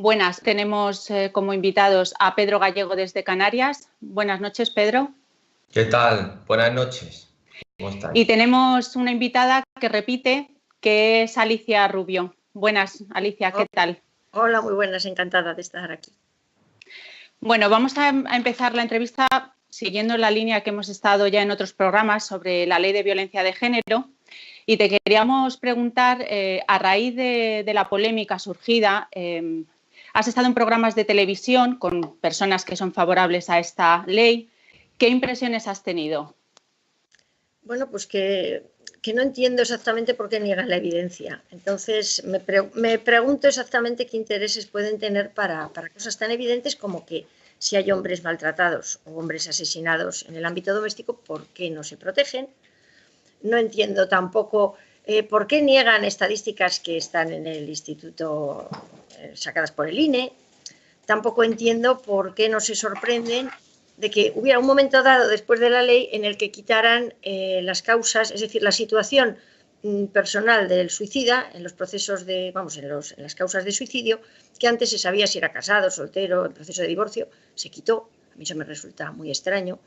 Buenas, tenemos como invitados a Pedro Gallego desde Canarias. Buenas noches, Pedro. ¿Qué tal? Buenas noches. ¿Cómo estáis? Y tenemos una invitada que repite, que es Alicia Rubio. Buenas, Alicia, ¿qué tal? Hola, muy buenas, encantada de estar aquí. Bueno, vamos a empezar la entrevista siguiendo la línea que hemos estado ya en otros programas sobre la ley de violencia de género. Y te queríamos preguntar, a raíz de la polémica surgida, has estado en programas de televisión con personas que son favorables a esta ley. ¿Qué impresiones has tenido? Bueno, pues que no entiendo exactamente por qué niegan la evidencia. Entonces, me pregunto exactamente qué intereses pueden tener para cosas tan evidentes como que si hay hombres maltratados o hombres asesinados en el ámbito doméstico, ¿por qué no se protegen? No entiendo tampoco por qué niegan estadísticas que están en el instituto sacadas por el INE. Tampoco entiendo por qué no se sorprenden de que hubiera un momento dado después de la ley en el que quitaran las causas, es decir, la situación personal del suicida en los procesos de, en las causas de suicidio, que antes se sabía si era casado, soltero, en proceso de divorcio, se quitó. A mí eso me resulta muy extraño.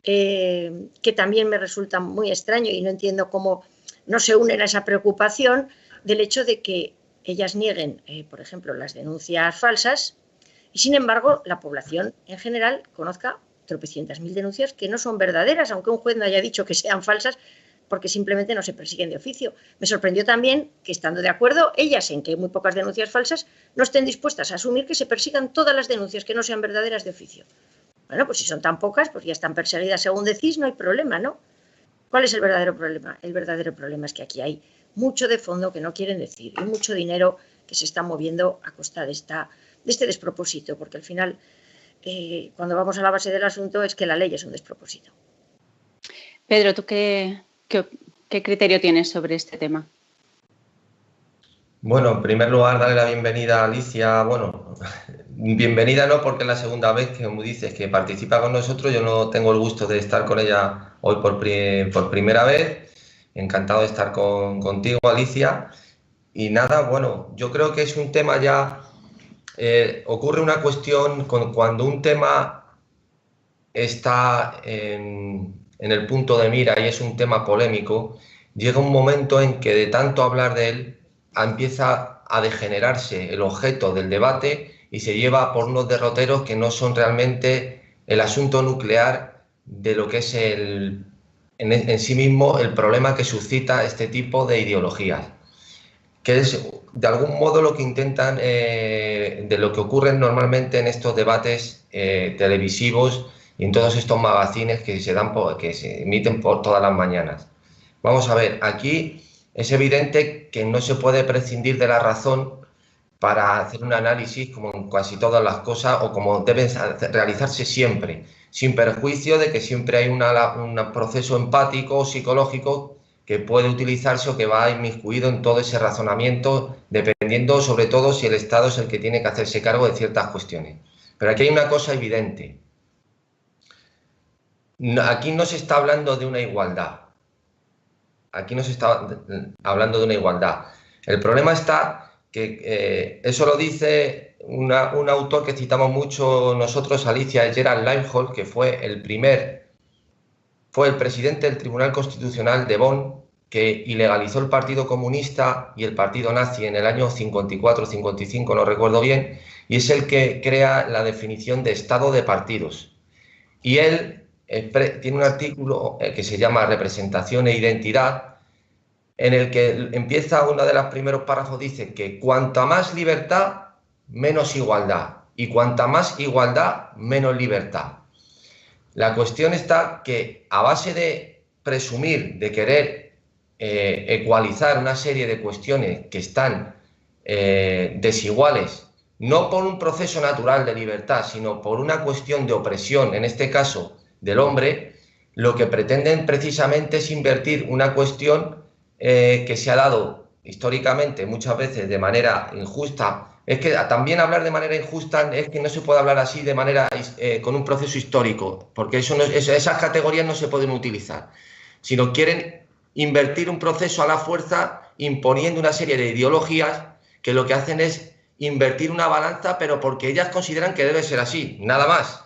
Que también me resulta muy extraño y no entiendo cómo no se unen a esa preocupación del hecho de que ellas nieguen, por ejemplo, las denuncias falsas y, sin embargo, la población en general conozca tropecientas mil denuncias que no son verdaderas, aunque un juez no haya dicho que sean falsas, porque simplemente no se persiguen de oficio. Me sorprendió también que, estando de acuerdo ellas en que hay muy pocas denuncias falsas, no estén dispuestas a asumir que se persigan todas las denuncias que no sean verdaderas de oficio. Bueno, pues si son tan pocas, pues ya están perseguidas según decís, no hay problema, ¿no? ¿Cuál es el verdadero problema? El verdadero problema es que aquí hay mucho de fondo que no quieren decir y mucho dinero que se está moviendo a costa de este despropósito, porque al final, cuando vamos a la base del asunto, es que la ley es un despropósito. Pedro, ¿tú qué criterio tienes sobre este tema? Bueno, en primer lugar, darle la bienvenida a Alicia. Bueno, bienvenida no, porque es la segunda vez que, como dices, que participa con nosotros. Yo no tengo el gusto de estar con ella hoy por primera vez. Encantado de estar contigo, Alicia. Y nada, bueno, yo creo que es un tema ya... ocurre una cuestión cuando un tema está en el punto de mira y es un tema polémico, llega un momento en que de tanto hablar de él empieza a degenerarse el objeto del debate y se lleva por unos derroteros que no son realmente el asunto nuclear de lo que es en sí mismo el problema que suscita este tipo de ideologías, que es de algún modo lo que intentan, de lo que ocurre normalmente en estos debates televisivos y en todos estos magazines que se emiten por todas las mañanas. Vamos a ver, aquí es evidente que no se puede prescindir de la razón para hacer un análisis, como en casi todas las cosas, o como deben realizarse siempre, sin perjuicio de que siempre hay un proceso empático o psicológico que puede utilizarse o que va inmiscuido en todo ese razonamiento, dependiendo sobre todo si el Estado es el que tiene que hacerse cargo de ciertas cuestiones. Pero aquí hay una cosa evidente. Aquí no se está hablando de una igualdad. Aquí no se está hablando de una igualdad. El problema está que eso lo dice un autor que citamos mucho nosotros, Alicia, Gerald Linehold, que fue el presidente del Tribunal Constitucional de Bonn, que ilegalizó el Partido Comunista y el Partido Nazi en el año 54 o 55, no recuerdo bien, y es el que crea la definición de Estado de partidos. Y él tiene un artículo que se llama Representación e Identidad, en el que empieza uno de los primeros párrafos, dice que cuanta más libertad, menos igualdad, y cuanta más igualdad, menos libertad. La cuestión está que a base de presumir, de querer ecualizar una serie de cuestiones que están desiguales, no por un proceso natural de libertad, sino por una cuestión de opresión, en este caso del hombre, lo que pretenden precisamente es invertir una cuestión que se ha dado históricamente muchas veces de manera injusta. Es que también hablar de manera injusta es que no se puede hablar así de manera con un proceso histórico, porque esas categorías no se pueden utilizar, sino quieren invertir un proceso a la fuerza imponiendo una serie de ideologías que lo que hacen es invertir una balanza, pero porque ellas consideran que debe ser así, nada más,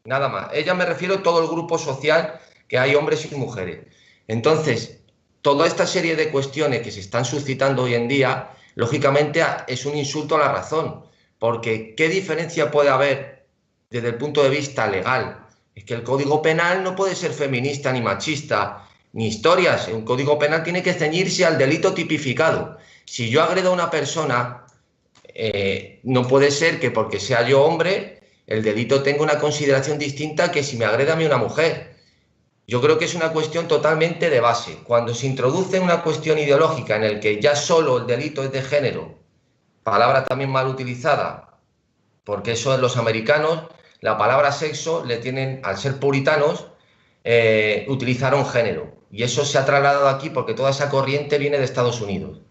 nada más. Ellas me refiero a todo el grupo social que hay hombres y mujeres. Entonces, toda esta serie de cuestiones que se están suscitando hoy en día, lógicamente es un insulto a la razón, porque ¿qué diferencia puede haber desde el punto de vista legal? Es que el Código Penal no puede ser feminista ni machista, ni historias. Un Código Penal tiene que ceñirse al delito tipificado. Si yo agredo a una persona, no puede ser que porque sea yo hombre, el delito tenga una consideración distinta que si me agrede a mí una mujer. Yo creo que es una cuestión totalmente de base. Cuando se introduce una cuestión ideológica en el que ya solo el delito es de género, palabra también mal utilizada, porque eso en los americanos, la palabra sexo le tienen, al ser puritanos, utilizaron género. Y eso se ha trasladado aquí porque toda esa corriente viene de Estados Unidos.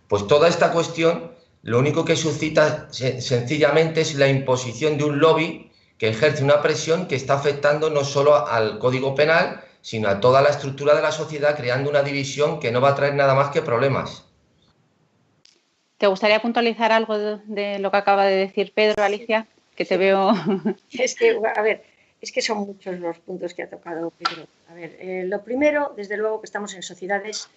Pues toda esta cuestión, lo único que suscita sencillamente es la imposición de un lobby que ejerce una presión que está afectando no solo al Código Penal, sino a toda la estructura de la sociedad, creando una división que no va a traer nada más que problemas. ¿Te gustaría puntualizar algo de lo que acaba de decir Pedro, Alicia? Que te veo... Es que, a ver, es que son muchos los puntos que ha tocado Pedro. A ver, lo primero, desde luego que estamos en sociedades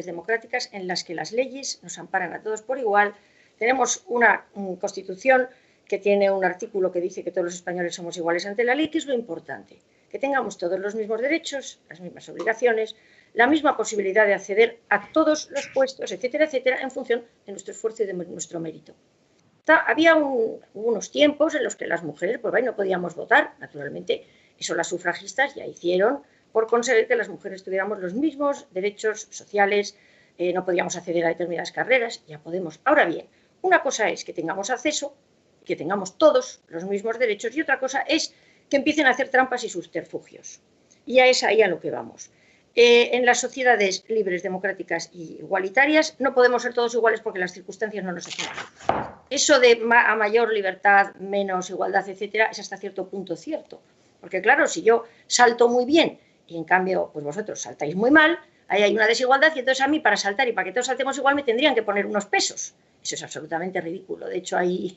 democráticas en las que las leyes nos amparan a todos por igual. Tenemos una Constitución que tiene un artículo que dice que todos los españoles somos iguales ante la ley, que es lo importante, que tengamos todos los mismos derechos, las mismas obligaciones, la misma posibilidad de acceder a todos los puestos, etcétera, etcétera, en función de nuestro esfuerzo y de nuestro mérito. Había unos tiempos en los que las mujeres pues, no podíamos votar, naturalmente, eso las sufragistas ya hicieron por conseguir que las mujeres tuviéramos los mismos derechos sociales, no podíamos acceder a determinadas carreras, ya podemos. Ahora bien, una cosa es que tengamos acceso, que tengamos todos los mismos derechos, y otra cosa es que empiecen a hacer trampas y subterfugios. Y ya es ahí a lo que vamos. En las sociedades libres, democráticas y igualitarias no podemos ser todos iguales porque las circunstancias no nos hacen. Eso de a mayor libertad, menos igualdad, etcétera, es hasta cierto punto cierto. Porque claro, si yo salto muy bien y en cambio pues vosotros saltáis muy mal, ahí hay una desigualdad y entonces a mí para saltar y para que todos saltemos igual me tendrían que poner unos pesos. Eso es absolutamente ridículo. De hecho, hay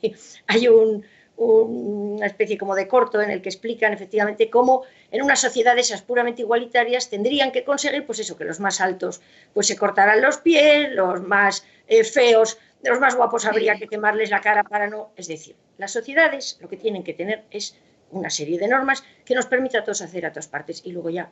una especie como de corto en el que explican efectivamente cómo en unas sociedades esas puramente igualitarias tendrían que conseguir pues eso, que los más altos pues se cortaran los pies, los más feos, los más guapos habría que quemarles la cara para no... Es decir, las sociedades lo que tienen que tener es una serie de normas que nos permita a todos hacer a todas partes y luego ya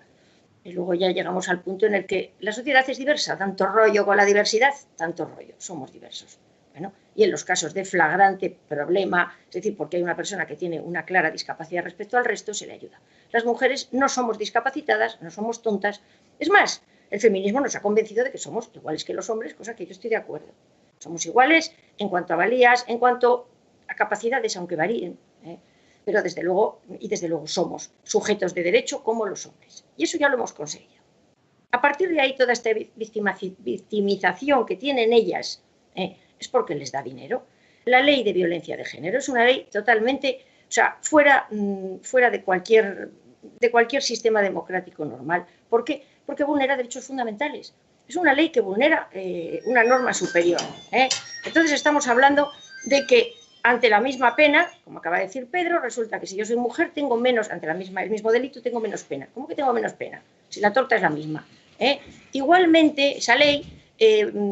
llegamos al punto en el que la sociedad es diversa, tanto rollo con la diversidad, tanto rollo, somos diversos. Bueno, y en los casos de flagrante problema, es decir, porque hay una persona que tiene una clara discapacidad respecto al resto, se le ayuda. Las mujeres no somos discapacitadas, no somos tontas. Es más, el feminismo nos ha convencido de que somos iguales que los hombres, cosa que yo estoy de acuerdo. Somos iguales en cuanto a valías, en cuanto a capacidades, aunque varíen, pero desde luego somos sujetos de derecho como los hombres. Y eso ya lo hemos conseguido. A partir de ahí, toda esta victimización que tienen ellas es porque les da dinero. La ley de violencia de género es una ley totalmente, o sea, fuera de cualquier sistema democrático normal. ¿Por qué? Porque vulnera derechos fundamentales. Es una ley que vulnera una norma superior. Entonces estamos hablando de que ante la misma pena, como acaba de decir Pedro, resulta que si yo soy mujer tengo menos, ante el mismo delito tengo menos pena. ¿Cómo que tengo menos pena? Si la torta es la misma. Igualmente, esa ley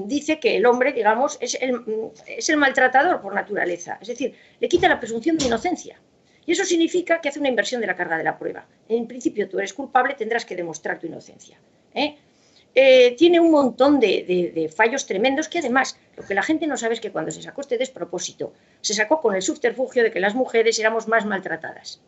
dice que el hombre, digamos, es el maltratador por naturaleza. Es decir, le quita la presunción de inocencia. Y eso significa que hace una inversión de la carga de la prueba. En principio, tú eres culpable, tendrás que demostrar tu inocencia. Tiene un montón de fallos tremendos que además lo que la gente no sabe es que cuando se sacó este despropósito se sacó con el subterfugio de que las mujeres éramos más maltratadas,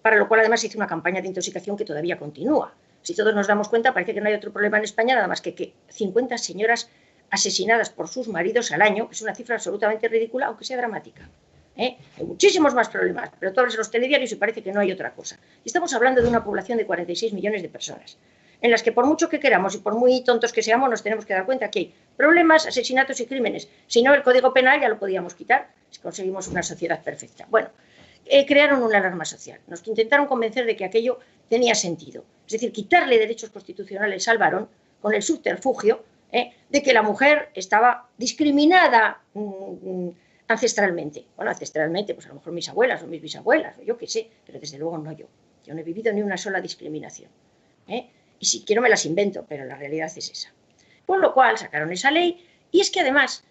para lo cual además se hizo una campaña de intoxicación que todavía continúa. Si todos nos damos cuenta, parece que no hay otro problema en España nada más que 50 señoras asesinadas por sus maridos al año, que es una cifra absolutamente ridícula, aunque sea dramática. Hay muchísimos más problemas, pero tú abres los telediarios y parece que no hay otra cosa. Y estamos hablando de una población de 46 millones de personas, en las que por mucho que queramos y por muy tontos que seamos, nos tenemos que dar cuenta que hay problemas, asesinatos y crímenes. Si no, el Código Penal ya lo podíamos quitar si conseguimos una sociedad perfecta. Bueno, crearon una alarma social. Nos intentaron convencer de que aquello tenía sentido. Es decir, quitarle derechos constitucionales al varón con el subterfugio de que la mujer estaba discriminada ancestralmente. Bueno, ancestralmente, pues a lo mejor mis abuelas o mis bisabuelas, o yo qué sé, pero desde luego no yo. Yo no he vivido ni una sola discriminación. Y si quiero me las invento, pero la realidad es esa. Con lo cual sacaron esa ley, y es que además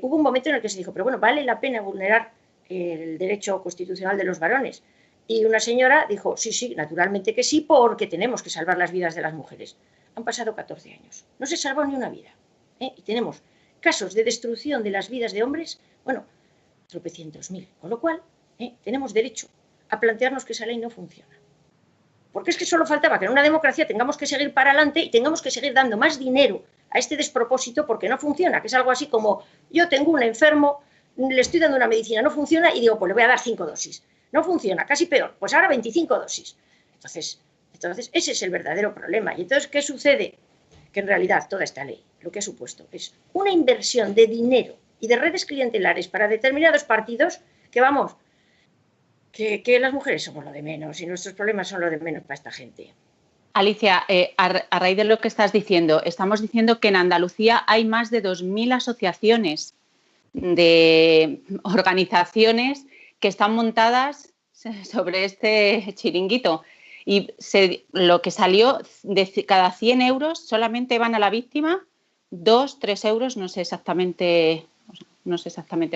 hubo un momento en el que se dijo, pero bueno, ¿vale la pena vulnerar el derecho constitucional de los varones? Y una señora dijo, sí, sí, naturalmente que sí, porque tenemos que salvar las vidas de las mujeres. Han pasado 14 años, no se salvó ni una vida. Y tenemos casos de destrucción de las vidas de hombres, bueno, tropecientos mil. Con lo cual, tenemos derecho a plantearnos que esa ley no funciona. Porque es que solo faltaba que en una democracia tengamos que seguir para adelante y tengamos que seguir dando más dinero a este despropósito porque no funciona, que es algo así como, yo tengo un enfermo, le estoy dando una medicina, no funciona, y digo, pues le voy a dar 5 dosis. No funciona, casi peor, pues ahora 25 dosis. Entonces, ese es el verdadero problema. Y entonces, ¿qué sucede? Que en realidad toda esta ley lo que ha supuesto es una inversión de dinero y de redes clientelares para determinados partidos que, vamos, que las mujeres somos lo de menos y nuestros problemas son lo de menos para esta gente. Alicia, a raíz de lo que estás diciendo, estamos diciendo que en Andalucía hay más de 2.000 asociaciones de organizaciones que están montadas sobre este chiringuito. Y lo que salió, de cada 100 euros solamente van a la víctima 2, 3 euros, no sé exactamente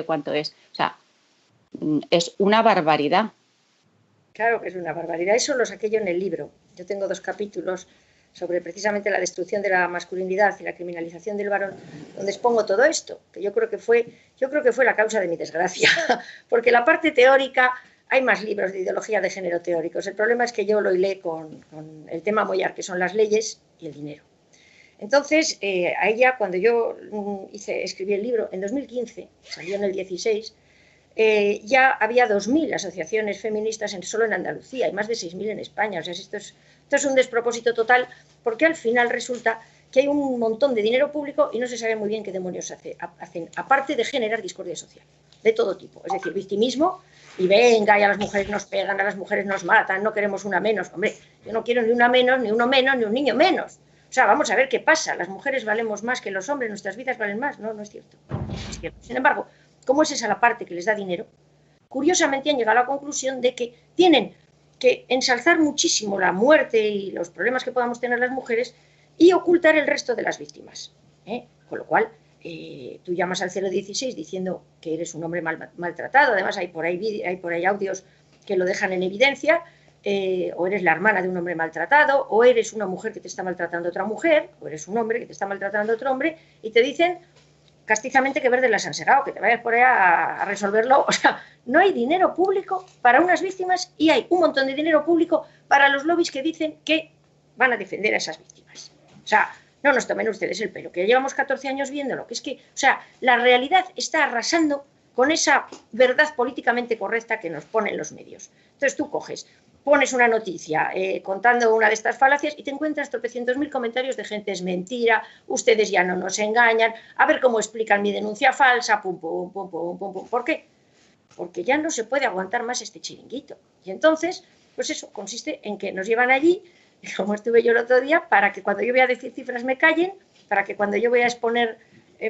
cuánto es. O sea, es una barbaridad. Claro que es una barbaridad. Eso lo saqué yo en el libro. Yo tengo 2 capítulos sobre precisamente la destrucción de la masculinidad y la criminalización del varón, donde expongo todo esto, que yo creo que fue la causa de mi desgracia, porque la parte teórica, hay más libros de ideología de género teóricos. El problema es que yo lo hilé con el tema mollar, que son las leyes y el dinero. Entonces, a ella, cuando yo escribí el libro en 2015, salió en el 16, ya había 2.000 asociaciones feministas solo en Andalucía y más de 6.000 en España. O sea, esto es un despropósito total, porque al final resulta que hay un montón de dinero público y no se sabe muy bien qué demonios hacen, aparte de generar discordia social, de todo tipo. Es decir, victimismo, y venga, y a las mujeres nos pegan, a las mujeres nos matan, no queremos una menos. Hombre, yo no quiero ni una menos, ni uno menos, ni un niño menos. O sea, vamos a ver qué pasa. Las mujeres valemos más que los hombres, nuestras vidas valen más. No, no es cierto. No es cierto. Sin embargo, ¿cómo es esa la parte que les da dinero? Curiosamente han llegado a la conclusión de que tienen que ensalzar muchísimo la muerte y los problemas que podamos tener las mujeres y ocultar el resto de las víctimas. Con lo cual, tú llamas al 016 diciendo que eres un hombre maltratado, además hay por ahí audios que lo dejan en evidencia, o eres la hermana de un hombre maltratado, o eres una mujer que te está maltratando a otra mujer, o eres un hombre que te está maltratando a otro hombre, y te dicen castizamente que verde las han segado, que te vayas por ahí a resolverlo. O sea, no hay dinero público para unas víctimas y hay un montón de dinero público para los lobbies que dicen que van a defender a esas víctimas. O sea, no nos tomen ustedes el pelo, que llevamos 14 años viéndolo, que es que, o sea, la realidad está arrasando con esa verdad políticamente correcta que nos ponen los medios. Entonces tú pones una noticia contando una de estas falacias y te encuentras tropecientos mil comentarios de gente, es mentira, ustedes ya no nos engañan, a ver cómo explican mi denuncia falsa, pum, pum, pum, pum, pum, pum. ¿Por qué? Porque ya no se puede aguantar más este chiringuito. Y entonces, pues eso, consiste en que nos llevan allí, como estuve yo el otro día, para que cuando yo voy a decir cifras me callen, para que cuando yo voy a exponer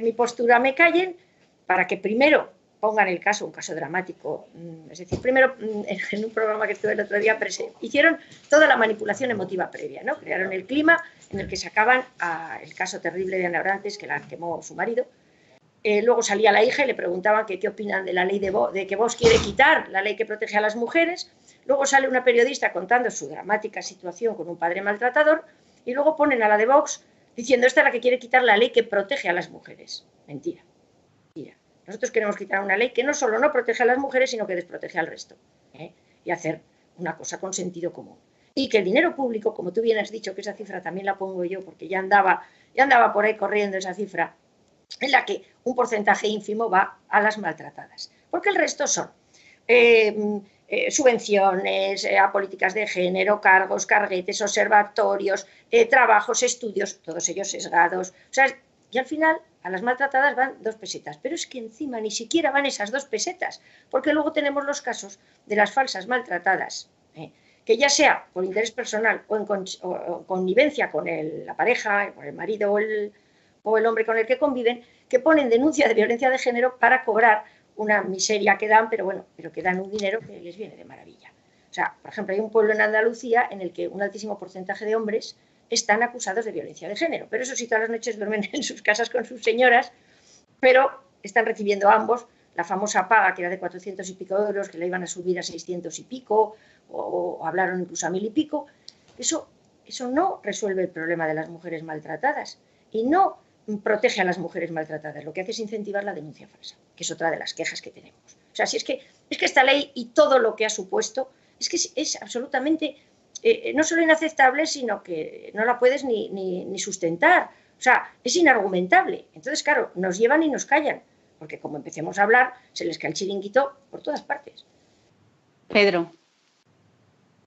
mi postura me callen, para que primero pongan el caso, un caso dramático. Es decir, primero, en un programa que estuve el otro día, hicieron toda la manipulación emotiva previa, ¿no? Crearon el clima en el que sacaban el caso terrible de Ana Orantes, que la quemó su marido. Luego salía la hija y le preguntaban qué opinan de la ley de que Vox quiere quitar la ley que protege a las mujeres. Luego sale una periodista contando su dramática situación con un padre maltratador y luego ponen a la de Vox diciendo esta es la que quiere quitar la ley que protege a las mujeres. Mentira. Nosotros queremos quitar una ley que no solo no protege a las mujeres, sino que desprotege al resto. Y hacer una cosa con sentido común. Y que el dinero público, como tú bien has dicho, que esa cifra también la pongo yo, porque ya andaba por ahí corriendo esa cifra, en la que un porcentaje ínfimo va a las maltratadas. Porque el resto son subvenciones a políticas de género, cargos, carguetes, observatorios, trabajos, estudios, todos ellos sesgados. O sea, y al final a las maltratadas van 2 pesetas, pero es que encima ni siquiera van esas 2 pesetas, porque luego tenemos los casos de las falsas maltratadas, que ya sea por interés personal o en connivencia con la pareja, con el marido o el hombre con el que conviven, que ponen denuncia de violencia de género para cobrar una miseria que dan, pero bueno, pero que dan un dinero que les viene de maravilla. O sea, por ejemplo, hay un pueblo en Andalucía en el que un altísimo porcentaje de hombres están acusados de violencia de género, pero eso sí, todas las noches duermen en sus casas con sus señoras, pero están recibiendo ambos la famosa paga, que era de 400 y pico euros, que la iban a subir a 600 y pico, o hablaron incluso a 1000 y pico. Eso no resuelve el problema de las mujeres maltratadas y no protege a las mujeres maltratadas. Lo que hace es incentivar la denuncia falsa, que es otra de las quejas que tenemos. O sea, si es que esta ley y todo lo que ha supuesto es que es absolutamente no solo inaceptable, sino que no la puedes ni sustentar. O sea, es inargumentable. Entonces, claro, nos llevan y nos callan, porque como empecemos a hablar, se les cae el chiringuito por todas partes. Pedro.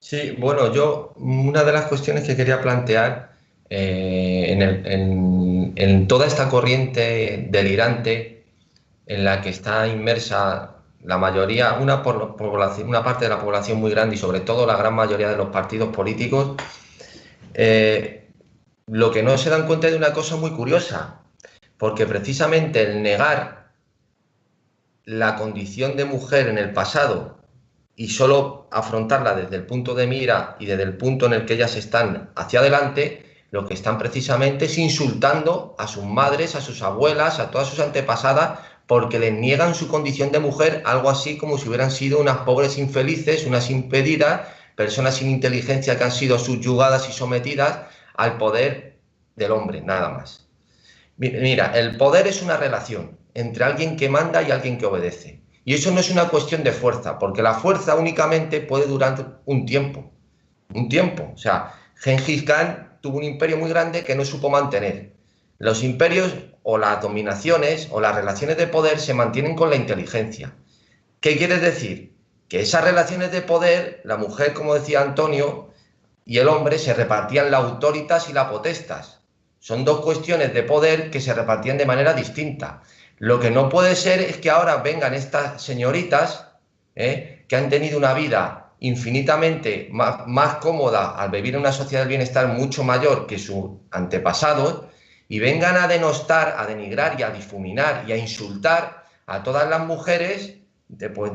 Sí, bueno, yo una de las cuestiones que quería plantear en toda esta corriente delirante en la que está inmersa la mayoría, una parte de la población muy grande y sobre todo la gran mayoría de los partidos políticos, lo que no se dan cuenta es de una cosa muy curiosa, porque precisamente el negar la condición de mujer en el pasado y solo afrontarla desde el punto de mira y desde el punto en el que ellas están hacia adelante, lo que están precisamente es insultando a sus madres, a sus abuelas, a todas sus antepasadas, porque les niegan su condición de mujer, algo así como si hubieran sido unas pobres infelices, unas impedidas, personas sin inteligencia que han sido subyugadas y sometidas al poder del hombre, nada más. Mira, el poder es una relación entre alguien que manda y alguien que obedece. Y eso no es una cuestión de fuerza, porque la fuerza únicamente puede durar un tiempo. O sea, Gengis Khan tuvo un imperio muy grande que no supo mantener. Los imperios o las dominaciones o las relaciones de poder se mantienen con la inteligencia. ¿Qué quiere decir? Que esas relaciones de poder, la mujer, como decía Antonio, y el hombre se repartían la autoritas y la potestas. Son dos cuestiones de poder que se repartían de manera distinta. Lo que no puede ser es que ahora vengan estas señoritas que han tenido una vida infinitamente más cómoda al vivir en una sociedad del bienestar mucho mayor que sus antepasados y vengan a denostar, a denigrar y a difuminar y a insultar a todas las mujeres,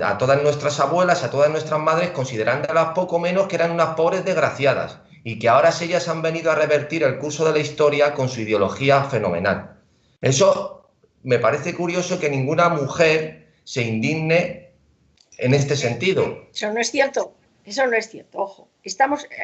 a todas nuestras abuelas, a todas nuestras madres, considerándolas poco menos que eran unas pobres desgraciadas y que ahora ellas han venido a revertir el curso de la historia con su ideología fenomenal. Eso me parece curioso, que ninguna mujer se indigne en este sentido. Eso no es cierto, ojo.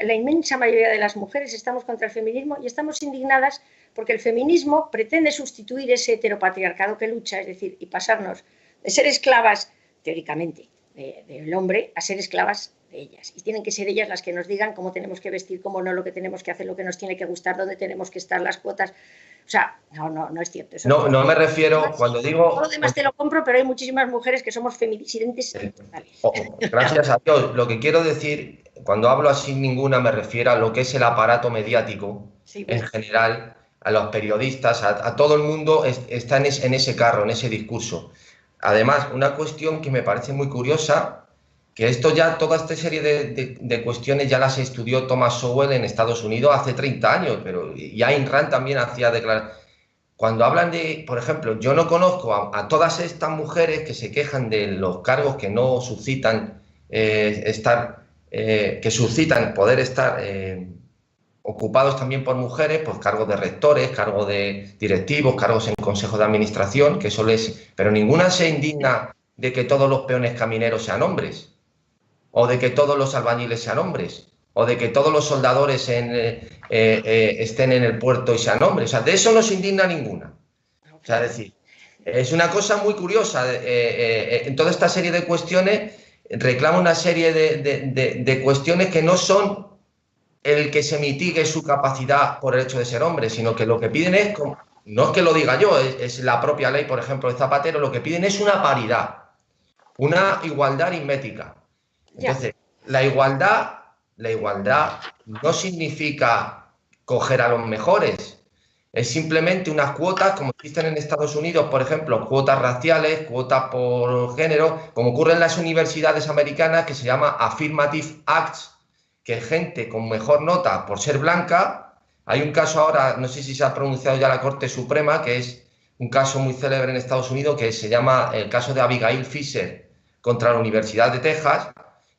La inmensa mayoría de las mujeres estamos contra el feminismo y estamos indignadas porque el feminismo pretende sustituir ese heteropatriarcado que lucha, es decir, y pasarnos de ser esclavas, teóricamente, del hombre a ser esclavas de ellas. Y tienen que ser ellas las que nos digan cómo tenemos que vestir, cómo no, lo que tenemos que hacer, lo que nos tiene que gustar, dónde tenemos que estar, las cuotas. O sea, no es cierto. Eso no me refiero, cuando digo... Todo lo demás te lo compro, pero hay muchísimas mujeres que somos feminicidentes. Gracias a Dios. Lo que quiero decir, cuando hablo así ninguna, me refiero a lo que es el aparato mediático, sí, en general, a los periodistas, a todo el mundo está en ese carro, en ese discurso. Además, una cuestión que me parece muy curiosa, que toda esta serie de cuestiones ya las estudió Thomas Sowell en Estados Unidos hace 30 años, pero y Ayn Rand también hacía declaraciones. Cuando hablan de, por ejemplo, yo no conozco a todas estas mujeres que se quejan de los cargos que no suscitan que suscitan poder estar ocupados también por mujeres, pues cargos de rectores, cargos de directivos, cargos en consejos de administración, que eso pero ninguna se indigna de que todos los peones camineros sean hombres, o de que todos los albañiles sean hombres, o de que todos los soldadores estén en el puerto y sean hombres. O sea, de eso no se indigna ninguna. O sea, es decir, es una cosa muy curiosa. En toda esta serie de cuestiones reclama una serie de cuestiones que no son el que se mitigue su capacidad por el hecho de ser hombre, sino que lo que piden es, no es que lo diga yo, es la propia ley, por ejemplo, de Zapatero, lo que piden es una paridad, una igualdad aritmética. Entonces, la igualdad no significa coger a los mejores, es simplemente unas cuotas, como existen en Estados Unidos, por ejemplo, cuotas raciales, cuotas por género, como ocurre en las universidades americanas, que se llama Affirmative Acts, que gente con mejor nota por ser blanca Hay un caso ahora, no sé si se ha pronunciado ya la Corte Suprema, que es un caso muy célebre en Estados Unidos, que se llama el caso de Abigail Fisher contra la Universidad de Texas,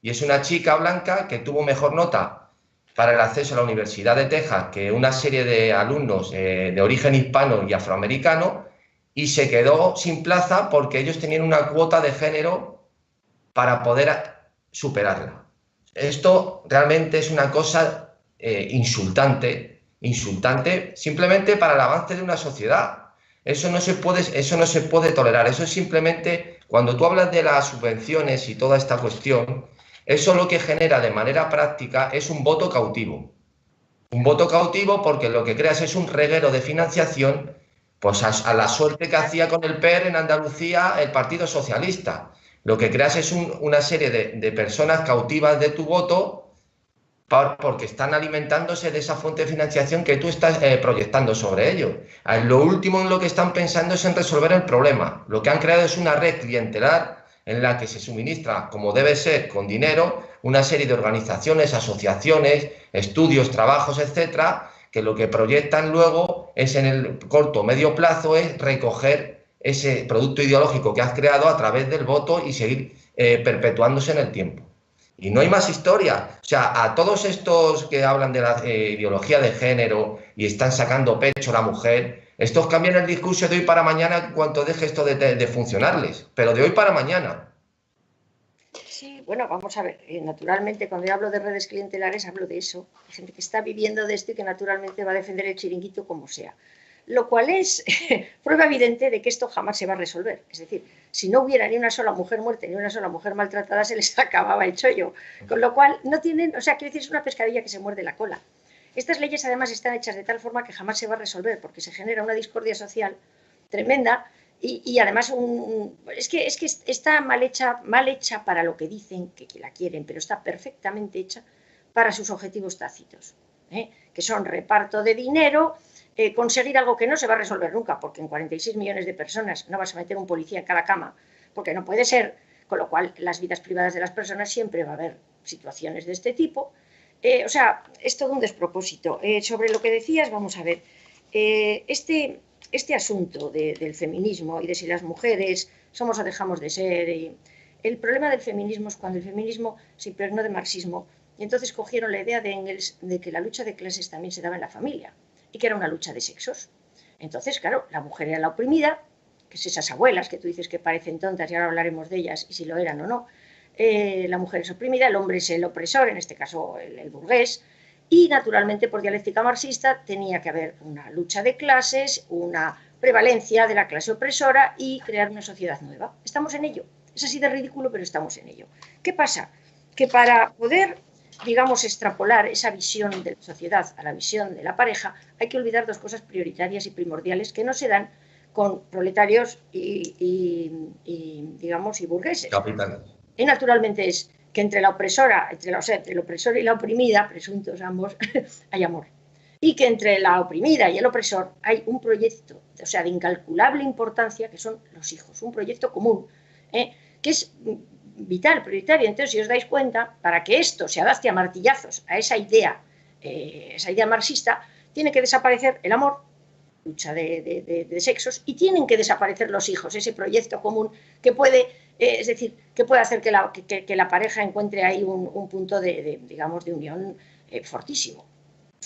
y es una chica blanca que tuvo mejor nota para el acceso a la Universidad de Texas que una serie de alumnos de origen hispano y afroamericano, y se quedó sin plaza porque ellos tenían una cuota de género para poder superarla. Esto realmente es una cosa insultante simplemente para el avance de una sociedad. Eso no se puede tolerar. Eso es simplemente, cuando tú hablas de las subvenciones y toda esta cuestión, eso lo que genera de manera práctica es un voto cautivo. Un voto cautivo porque lo que creas es un reguero de financiación, pues a la suerte que hacía con el PER en Andalucía el Partido Socialista. Lo que creas es una serie de personas cautivas de tu voto porque están alimentándose de esa fuente de financiación que tú estás proyectando sobre ellos. Lo último en lo que están pensando es en resolver el problema. Lo que han creado es una red clientelar en la que se suministra, como debe ser, con dinero, una serie de organizaciones, asociaciones, estudios, trabajos, etcétera, que lo que proyectan luego es, en el corto o medio plazo, es recoger ese producto ideológico que has creado a través del voto y seguir perpetuándose en el tiempo. Y no hay más historia. O sea, a todos estos que hablan de la ideología de género y están sacando pecho a la mujer, estos cambian el discurso de hoy para mañana en cuanto deje esto de funcionarles, pero de hoy para mañana. Sí, bueno, vamos a ver, naturalmente cuando yo hablo de redes clientelares hablo de eso, hay gente que está viviendo de esto y que naturalmente va a defender el chiringuito como sea, lo cual es prueba evidente de que esto jamás se va a resolver. Es decir, si no hubiera ni una sola mujer muerta ni una sola mujer maltratada, se les acababa el chollo, con lo cual no tienen, o sea, quiero decir, es una pescadilla que se muerde la cola. Estas leyes además están hechas de tal forma que jamás se va a resolver, porque se genera una discordia social tremenda. Y además es que está mal hecha para lo que dicen que la quieren, pero está perfectamente hecha para sus objetivos tácitos, que son reparto de dinero, conseguir algo que no se va a resolver nunca, porque en 46 millones de personas no vas a meter un policía en cada cama, porque no puede ser, con lo cual las vidas privadas de las personas siempre va a haber situaciones de este tipo. O sea, es todo un despropósito. Sobre lo que decías, vamos a ver, este asunto del feminismo y de si las mujeres somos o dejamos de ser, el problema del feminismo es cuando el feminismo se impregnó de marxismo y entonces cogieron la idea de Engels de que la lucha de clases también se daba en la familia y que era una lucha de sexos. Entonces, claro, la mujer era la oprimida, que es esas abuelas que tú dices que parecen tontas y ahora hablaremos de ellas y si lo eran o no. La mujer es oprimida, el hombre es el opresor, en este caso el burgués. Y, naturalmente, por dialéctica marxista, tenía que haber una lucha de clases, una prevalencia de la clase opresora y crear una sociedad nueva. Estamos en ello. Es así de ridículo, pero estamos en ello. ¿Qué pasa? Que para poder, digamos, extrapolar esa visión de la sociedad a la visión de la pareja, hay que olvidar dos cosas prioritarias y primordiales que no se dan con proletarios y burgueses. Capitales. Y, naturalmente, es que entre la opresora, entre el opresor y la oprimida, presuntos ambos, hay amor. Y que entre la oprimida y el opresor hay un proyecto, o sea, de incalculable importancia, que son los hijos, un proyecto común, que es vital, prioritario. Entonces, si os dais cuenta, para que esto se adapte a martillazos a esa idea marxista, tiene que desaparecer el amor, lucha de sexos, y tienen que desaparecer los hijos, ese proyecto común que puede... es decir, que puede hacer que la pareja encuentre ahí un punto de unión fortísimo.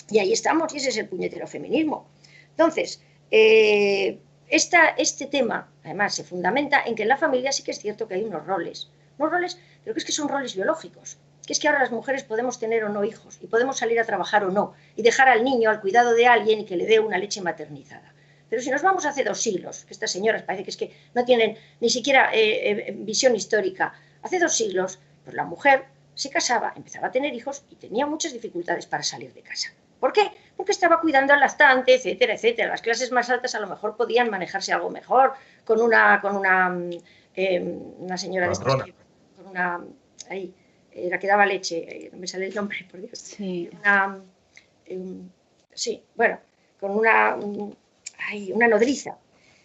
Y ahí estamos, y ese es el puñetero feminismo. Entonces, este tema, además, se fundamenta en que en la familia sí que es cierto que hay unos roles, pero que es que son roles biológicos, que es que ahora las mujeres podemos tener o no hijos, y podemos salir a trabajar o no, y dejar al niño al cuidado de alguien y que le dé una leche maternizada. Pero si nos vamos hace 2 siglos, que estas señoras parece que es que no tienen ni siquiera visión histórica, hace 2 siglos, pues la mujer se casaba, empezaba a tener hijos y tenía muchas dificultades para salir de casa. ¿Por qué? Porque estaba cuidando al lactante, etcétera, etcétera. Las clases más altas a lo mejor podían manejarse algo mejor con una señora de estas, con una... ahí, la que daba leche, no me sale el nombre, por Dios. Sí. Sí, bueno, con una nodriza.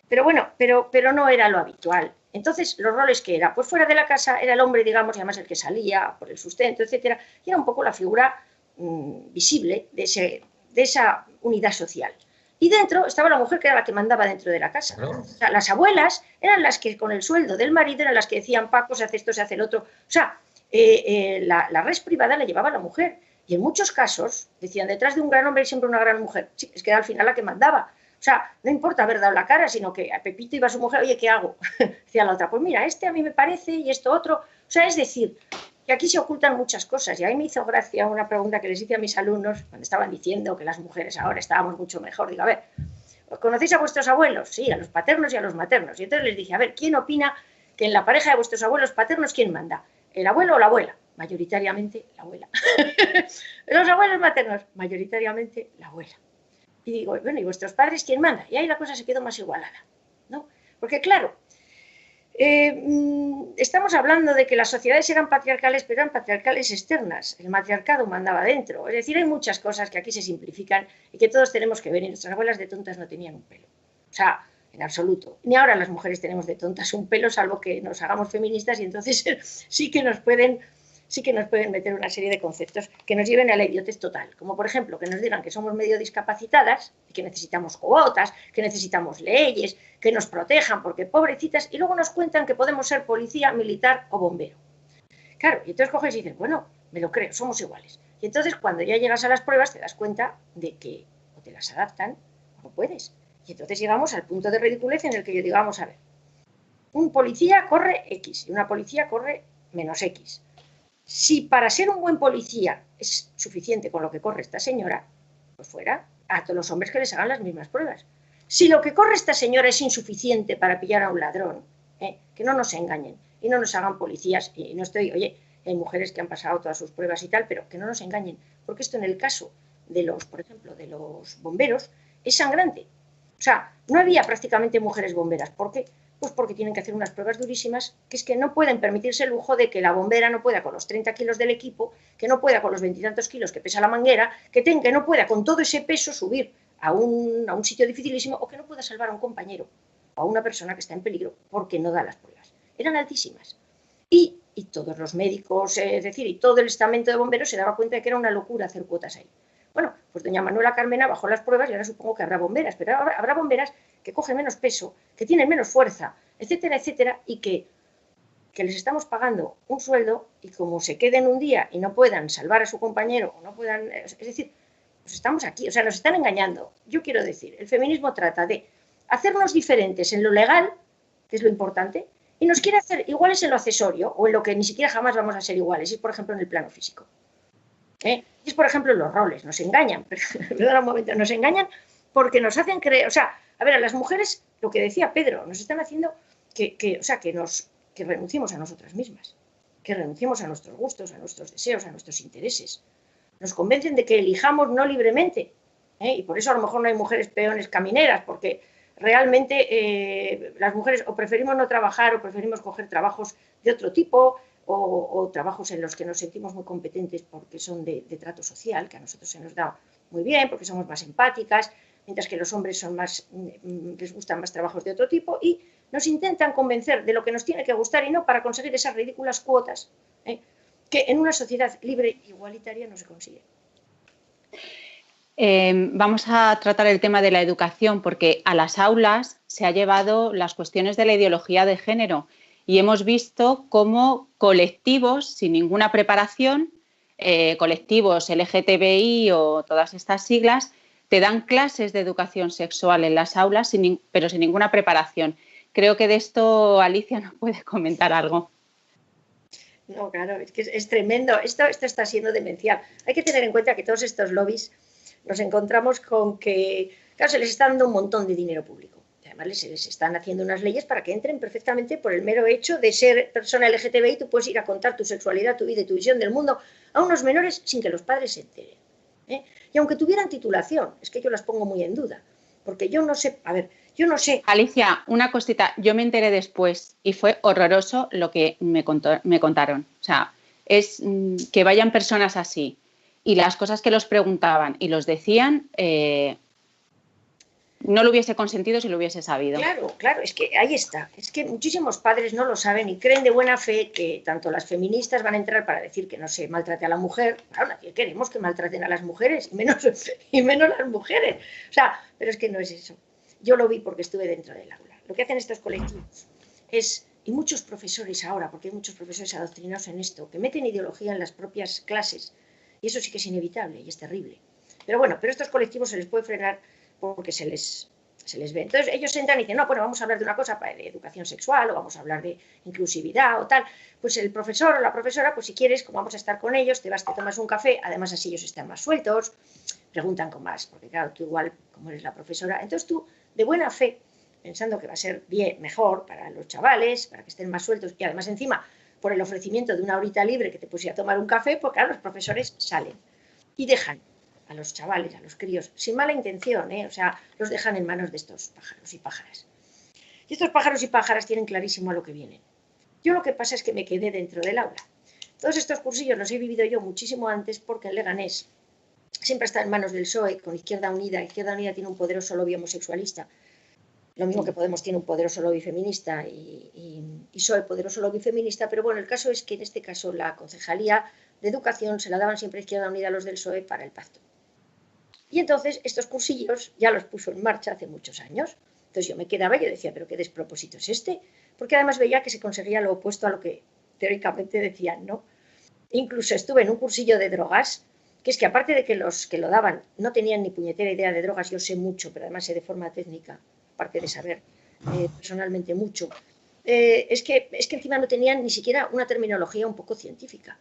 Pero bueno, pero no era lo habitual. Entonces, los roles que era, pues fuera de la casa era el hombre, digamos, y además el que salía por el sustento, etcétera, y era un poco la figura visible de de esa unidad social. Y dentro estaba la mujer que era la que mandaba dentro de la casa. Claro. O sea, las abuelas eran las que con el sueldo del marido eran las que decían, Paco, se hace esto, se hace el otro. O sea, la res privada la llevaba la mujer. Y en muchos casos decían, detrás de un gran hombre hay siempre una gran mujer. Sí, es que era al final la que mandaba. O sea, no importa haber dado la cara, sino que a Pepito iba a su mujer, oye, ¿qué hago? Decía la otra, pues mira, este a mí me parece y esto otro. O sea, es decir, que aquí se ocultan muchas cosas. Y a mí me hizo gracia una pregunta que les hice a mis alumnos cuando estaban diciendo que las mujeres ahora estábamos mucho mejor. Digo, a ver, ¿os conocéis a vuestros abuelos? Sí, a los paternos y a los maternos. Y entonces les dije, a ver, ¿quién opina que en la pareja de vuestros abuelos paternos quién manda? ¿El abuelo o la abuela? Mayoritariamente la abuela. Los abuelos maternos, mayoritariamente la abuela. Y digo, bueno, ¿y vuestros padres quién manda? Y ahí la cosa se quedó más igualada, ¿no? Porque claro, estamos hablando de que las sociedades eran patriarcales, pero eran patriarcales externas. El matriarcado mandaba dentro. Es decir, hay muchas cosas que aquí se simplifican y que todos tenemos que ver. Y nuestras abuelas de tontas no tenían un pelo. O sea, en absoluto. Ni ahora las mujeres tenemos de tontas un pelo, salvo que nos hagamos feministas y entonces sí que nos pueden meter una serie de conceptos que nos lleven a la idiotez total, como por ejemplo que nos digan que somos medio discapacitadas, que necesitamos cuotas, que necesitamos leyes, que nos protejan porque pobrecitas, y luego nos cuentan que podemos ser policía, militar o bombero. Claro, y entonces coges y dices, bueno, me lo creo, somos iguales. Y entonces cuando ya llegas a las pruebas te das cuenta de que o te las adaptan o no puedes. Y entonces llegamos al punto de ridiculez en el que yo digo, vamos a ver, un policía corre X y una policía corre menos X. Si para ser un buen policía es suficiente con lo que corre esta señora, pues fuera a todos los hombres que les hagan las mismas pruebas. Si lo que corre esta señora es insuficiente para pillar a un ladrón, que no nos engañen y no nos hagan policías, y no estoy, oye, hay mujeres que han pasado todas sus pruebas y tal, pero que no nos engañen, porque esto en el caso de los, por ejemplo, de los bomberos, es sangrante. O sea, no había prácticamente mujeres bomberas. ¿Por qué? Pues porque tienen que hacer unas pruebas durísimas, que es que no pueden permitirse el lujo de que la bombera no pueda con los 30 kilos del equipo, que no pueda con los 20 y tantos kilos que pesa la manguera, que no pueda con todo ese peso subir a un sitio dificilísimo, o que no pueda salvar a un compañero o a una persona que está en peligro porque no da las pruebas. Eran altísimas. Y todos los médicos, es decir, y todo el estamento de bomberos se daba cuenta de que era una locura hacer cuotas ahí. Bueno, pues doña Manuela Carmena bajó las pruebas y ahora supongo que habrá bomberas, pero habrá bomberas que cogen menos peso, que tienen menos fuerza, etcétera, etcétera, y que les estamos pagando un sueldo y como se queden un día y no puedan salvar a su compañero o no puedan, es decir, pues estamos aquí, o sea, nos están engañando. Yo quiero decir, el feminismo trata de hacernos diferentes en lo legal, que es lo importante, y nos quiere hacer iguales en lo accesorio o en lo que ni siquiera jamás vamos a ser iguales, y por ejemplo en el plano físico. Y es, por ejemplo, los roles, nos engañan, perdón un momento, nos engañan porque nos hacen creer, o sea, a ver, a las mujeres, lo que decía Pedro, nos están haciendo que renunciemos a nosotras mismas, que renunciemos a nuestros gustos, a nuestros deseos, a nuestros intereses. Nos convencen de que elijamos no libremente, y por eso a lo mejor no hay mujeres peones camineras, porque realmente las mujeres o preferimos no trabajar o preferimos coger trabajos de otro tipo, o trabajos en los que nos sentimos muy competentes porque son de trato social, que a nosotros se nos da muy bien, porque somos más empáticas, mientras que los hombres son más, les gustan más trabajos de otro tipo, y nos intentan convencer de lo que nos tiene que gustar y no para conseguir esas ridículas cuotas, que en una sociedad libre e igualitaria no se consigue. Vamos a tratar el tema de la educación porque a las aulas se ha llevado las cuestiones de la ideología de género y hemos visto cómo colectivos sin ninguna preparación, colectivos LGTBI o todas estas siglas, te dan clases de educación sexual en las aulas, pero sin ninguna preparación. Creo que de esto Alicia nos puede comentar algo. No, claro, es que es tremendo. Esto está siendo demencial. Hay que tener en cuenta que todos estos lobbies nos encontramos con que, claro, se les está dando un montón de dinero público. Además, se les están haciendo unas leyes para que entren perfectamente por el mero hecho de ser persona LGTBI. Tú puedes ir a contar tu sexualidad, tu vida y tu visión del mundo a unos menores sin que los padres se enteren. Y aunque tuvieran titulación, es que yo las pongo muy en duda. Porque yo no sé, yo no sé. Alicia, una cosita, yo me enteré después y fue horroroso lo que me contaron. O sea, es que vayan personas así y las cosas que los preguntaban y los decían, no lo hubiese consentido si lo hubiese sabido. Claro, claro, es que ahí está. Es que muchísimos padres no lo saben y creen de buena fe que tanto las feministas van a entrar para decir que no se maltrate a la mujer. Claro, nadie queremos que maltraten a las mujeres, y menos las mujeres. O sea, pero es que no es eso. Yo lo vi porque estuve dentro del aula. Lo que hacen estos colectivos es, y muchos profesores ahora, porque hay muchos profesores adoctrinados en esto, que meten ideología en las propias clases, y eso sí que es inevitable y es terrible. Pero bueno, pero estos colectivos se les puede frenar porque se les ve. Entonces ellos entran y dicen, no, bueno, vamos a hablar de una cosa de educación sexual o vamos a hablar de inclusividad o tal. Pues el profesor o la profesora, pues si quieres, como vamos a estar con ellos, te vas, te tomas un café, además así ellos están más sueltos, preguntan con más, porque claro, tú igual, como eres la profesora, entonces tú, de buena fe, pensando que va a ser bien, mejor para los chavales, para que estén más sueltos y además encima, por el ofrecimiento de una horita libre que te pusiera a tomar un café, pues claro, los profesores salen y dejan a los chavales, a los críos, sin mala intención, o sea, los dejan en manos de estos pájaros y pájaras. Y estos pájaros y pájaras tienen clarísimo a lo que vienen. Yo lo que pasa es que me quedé dentro del aula. Todos estos cursillos los he vivido yo muchísimo antes porque en Leganés siempre está en manos del PSOE, con Izquierda Unida. Izquierda Unida tiene un poderoso lobby homosexualista, lo mismo que Podemos tiene un poderoso lobby feminista y PSOE poderoso lobby feminista, pero bueno, el caso es que en este caso la Concejalía de Educación se la daban siempre Izquierda Unida a los del PSOE para el pacto. Y entonces estos cursillos ya los puso en marcha hace muchos años. Entonces yo me quedaba y yo decía, pero qué despropósito es este, porque además veía que se conseguía lo opuesto a lo que teóricamente decían, ¿no? Incluso estuve en un cursillo de drogas, que es que aparte de que los que lo daban no tenían ni puñetera idea de drogas, yo sé mucho, pero además sé de forma técnica, aparte de saber personalmente mucho, es que encima no tenían ni siquiera una terminología un poco científica.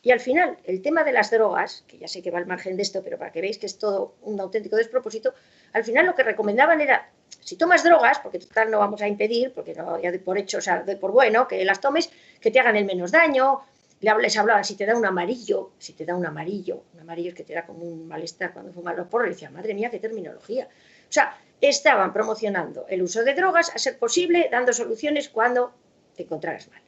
Y al final, el tema de las drogas, que ya sé que va al margen de esto, pero para que veáis que es todo un auténtico despropósito, al final lo que recomendaban era, si tomas drogas, porque total no vamos a impedir, porque no, ya doy por hecho, o sea, doy por bueno que las tomes, que te hagan el menos daño. Les hablaba, si te da un amarillo es que te da como un malestar cuando fumas los porros, y decía, madre mía, qué terminología. O sea, estaban promocionando el uso de drogas, a ser posible, dando soluciones cuando te encontraras mal.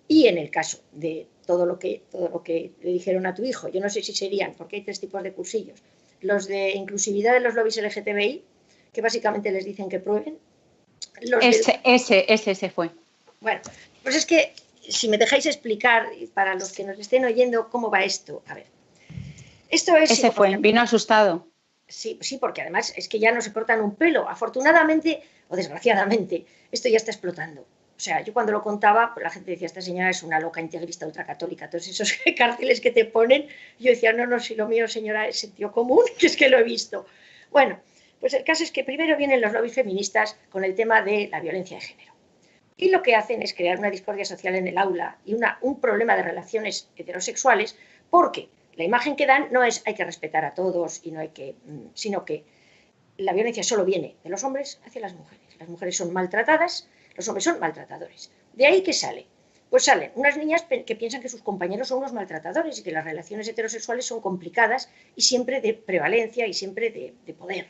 Y en el caso de todo lo que le dijeron a tu hijo, yo no sé si serían, porque hay 3 tipos de cursillos, los de inclusividad de los lobbies LGTBI, que básicamente les dicen que prueben. Ese fue. Bueno, pues es que si me dejáis explicar, para los que nos estén oyendo, cómo va esto. A ver, esto es... Ese fue, vino asustado. Sí, porque además es que ya no se cortan un pelo. Afortunadamente, o desgraciadamente, esto ya está explotando. O sea, yo cuando lo contaba, pues la gente decía, esta señora es una loca integrista ultracatólica, todos esos cárceles que te ponen, yo decía, no, si lo mío, señora, es sentido común, que es que lo he visto. Bueno, pues el caso es que primero vienen los lobbies feministas con el tema de la violencia de género. Y lo que hacen es crear una discordia social en el aula y un problema de relaciones heterosexuales, porque la imagen que dan no es hay que respetar a todos y no hay que, sino que la violencia solo viene de los hombres hacia las mujeres. Las mujeres son maltratadas, los hombres son maltratadores. ¿De ahí qué sale? Pues salen unas niñas que piensan que sus compañeros son unos maltratadores y que las relaciones heterosexuales son complicadas y siempre de prevalencia y siempre de poder.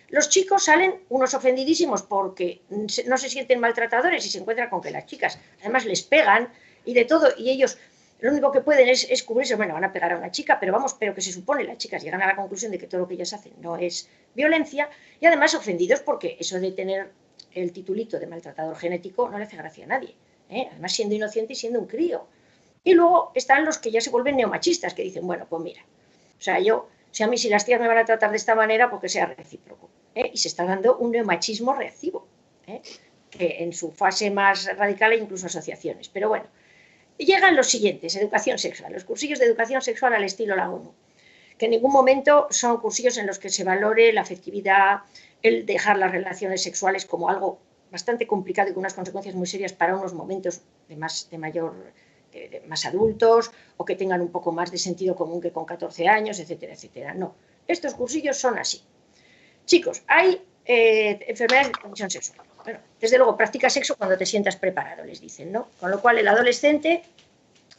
Los chicos salen unos ofendidísimos porque no se sienten maltratadores y se encuentran con que las chicas además les pegan y de todo, y ellos lo único que pueden es cubrirse, bueno, van a pegar a una chica, pero que se supone las chicas llegan a la conclusión de que todo lo que ellas hacen no es violencia, y además ofendidos porque eso de tener el titulito de maltratador genético no le hace gracia a nadie, además siendo inocente y siendo un crío. Y luego están los que ya se vuelven neomachistas, que dicen, bueno, pues mira, o sea, si las tías me van a tratar de esta manera, porque sea recíproco. Y se está dando un neomachismo reactivo, que en su fase más radical hay incluso asociaciones. Pero bueno, llegan los siguientes, educación sexual, los cursillos de educación sexual al estilo la ONU, que en ningún momento son cursillos en los que se valore la afectividad, el dejar las relaciones sexuales como algo bastante complicado y con unas consecuencias muy serias para unos momentos de más adultos o que tengan un poco más de sentido común que con 14 años, etcétera, etcétera. No, estos cursillos son así. Chicos, hay enfermedades de transmisión sexual. Bueno, desde luego, practica sexo cuando te sientas preparado, les dicen, ¿no? Con lo cual el adolescente,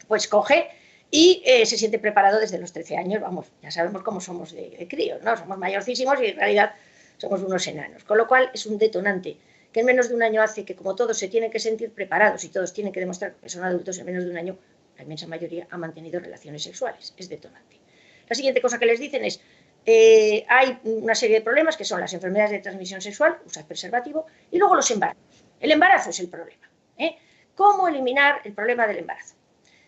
pues coge y se siente preparado desde los 13 años. Vamos, ya sabemos cómo somos de críos, ¿no? Somos mayorcísimos y en realidad somos unos enanos. Con lo cual es un detonante que en menos de un año hace que, como todos se tienen que sentir preparados y todos tienen que demostrar que son adultos, en menos de un año la inmensa mayoría ha mantenido relaciones sexuales. Es detonante. La siguiente cosa que les dicen es hay una serie de problemas que son las enfermedades de transmisión sexual, usar preservativo, y luego los embarazos. El embarazo es el problema. ¿Cómo eliminar el problema del embarazo?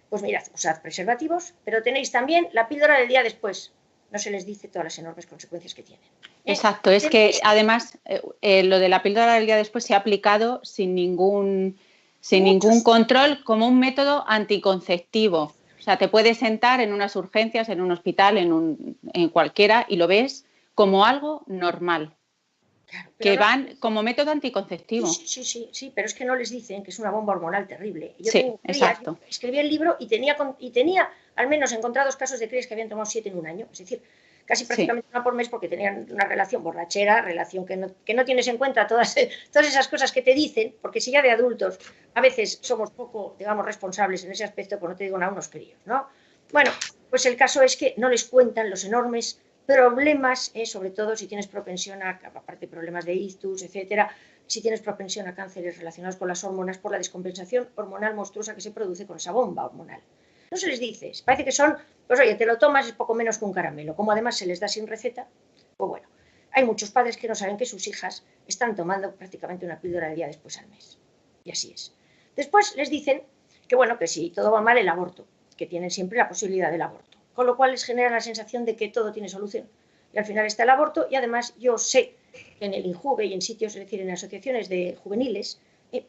Pues mirad, usad preservativos, pero tenéis también la píldora del día después. No se les dice todas las enormes consecuencias que tienen. Exacto, es que además lo de la píldora del día después se ha aplicado sin ningún control como un método anticonceptivo. O sea, te puedes sentar en unas urgencias, en un hospital, en cualquiera, y lo ves como algo normal. Claro, que no, van como método anticonceptivo. Sí, pero es que no les dicen que es una bomba hormonal terrible. Yo escribí el libro y tenía al menos encontrados casos de crías que habían tomado 7 en un año, es decir, casi prácticamente una por mes, porque tenían una relación borrachera, relación que no tienes en cuenta todas esas cosas que te dicen, porque si ya de adultos a veces somos poco, digamos, responsables en ese aspecto, pues no te digo nada, unos críos, ¿no? Bueno, pues el caso es que no les cuentan los enormes problemas, sobre todo si tienes propensión a, aparte de problemas de ictus, etcétera, si tienes propensión a cánceres relacionados con las hormonas por la descompensación hormonal monstruosa que se produce con esa bomba hormonal. No se les dice, parece que son, pues oye, te lo tomas, es poco menos que un caramelo. Como además se les da sin receta, pues bueno, hay muchos padres que no saben que sus hijas están tomando prácticamente una píldora del día después al mes. Y así es. Después les dicen que bueno, que si todo va mal, el aborto, que tienen siempre la posibilidad del aborto. Con lo cual les genera la sensación de que todo tiene solución. Y al final está el aborto, y además yo sé que en el INJUVE y en sitios, es decir, en asociaciones de juveniles,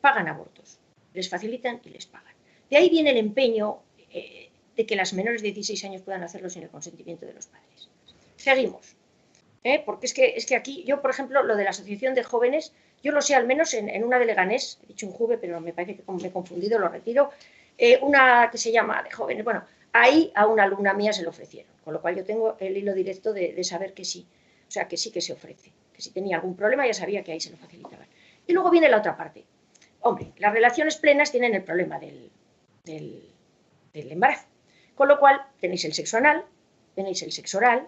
pagan abortos. Les facilitan y les pagan. De ahí viene el empeño de que las menores de 16 años puedan hacerlo sin el consentimiento de los padres. Seguimos. Porque es que aquí, yo por ejemplo, lo de la asociación de jóvenes, yo lo sé al menos en una de Leganés, he dicho INJUVE, pero me parece que me he confundido, lo retiro, una que se llama de jóvenes, bueno, ahí a una alumna mía se lo ofrecieron, con lo cual yo tengo el hilo directo de saber que sí, o sea, que sí que se ofrece, que si tenía algún problema ya sabía que ahí se lo facilitaban. Y luego viene la otra parte. Hombre, las relaciones plenas tienen el problema del embarazo, con lo cual tenéis el sexo anal, tenéis el sexo oral,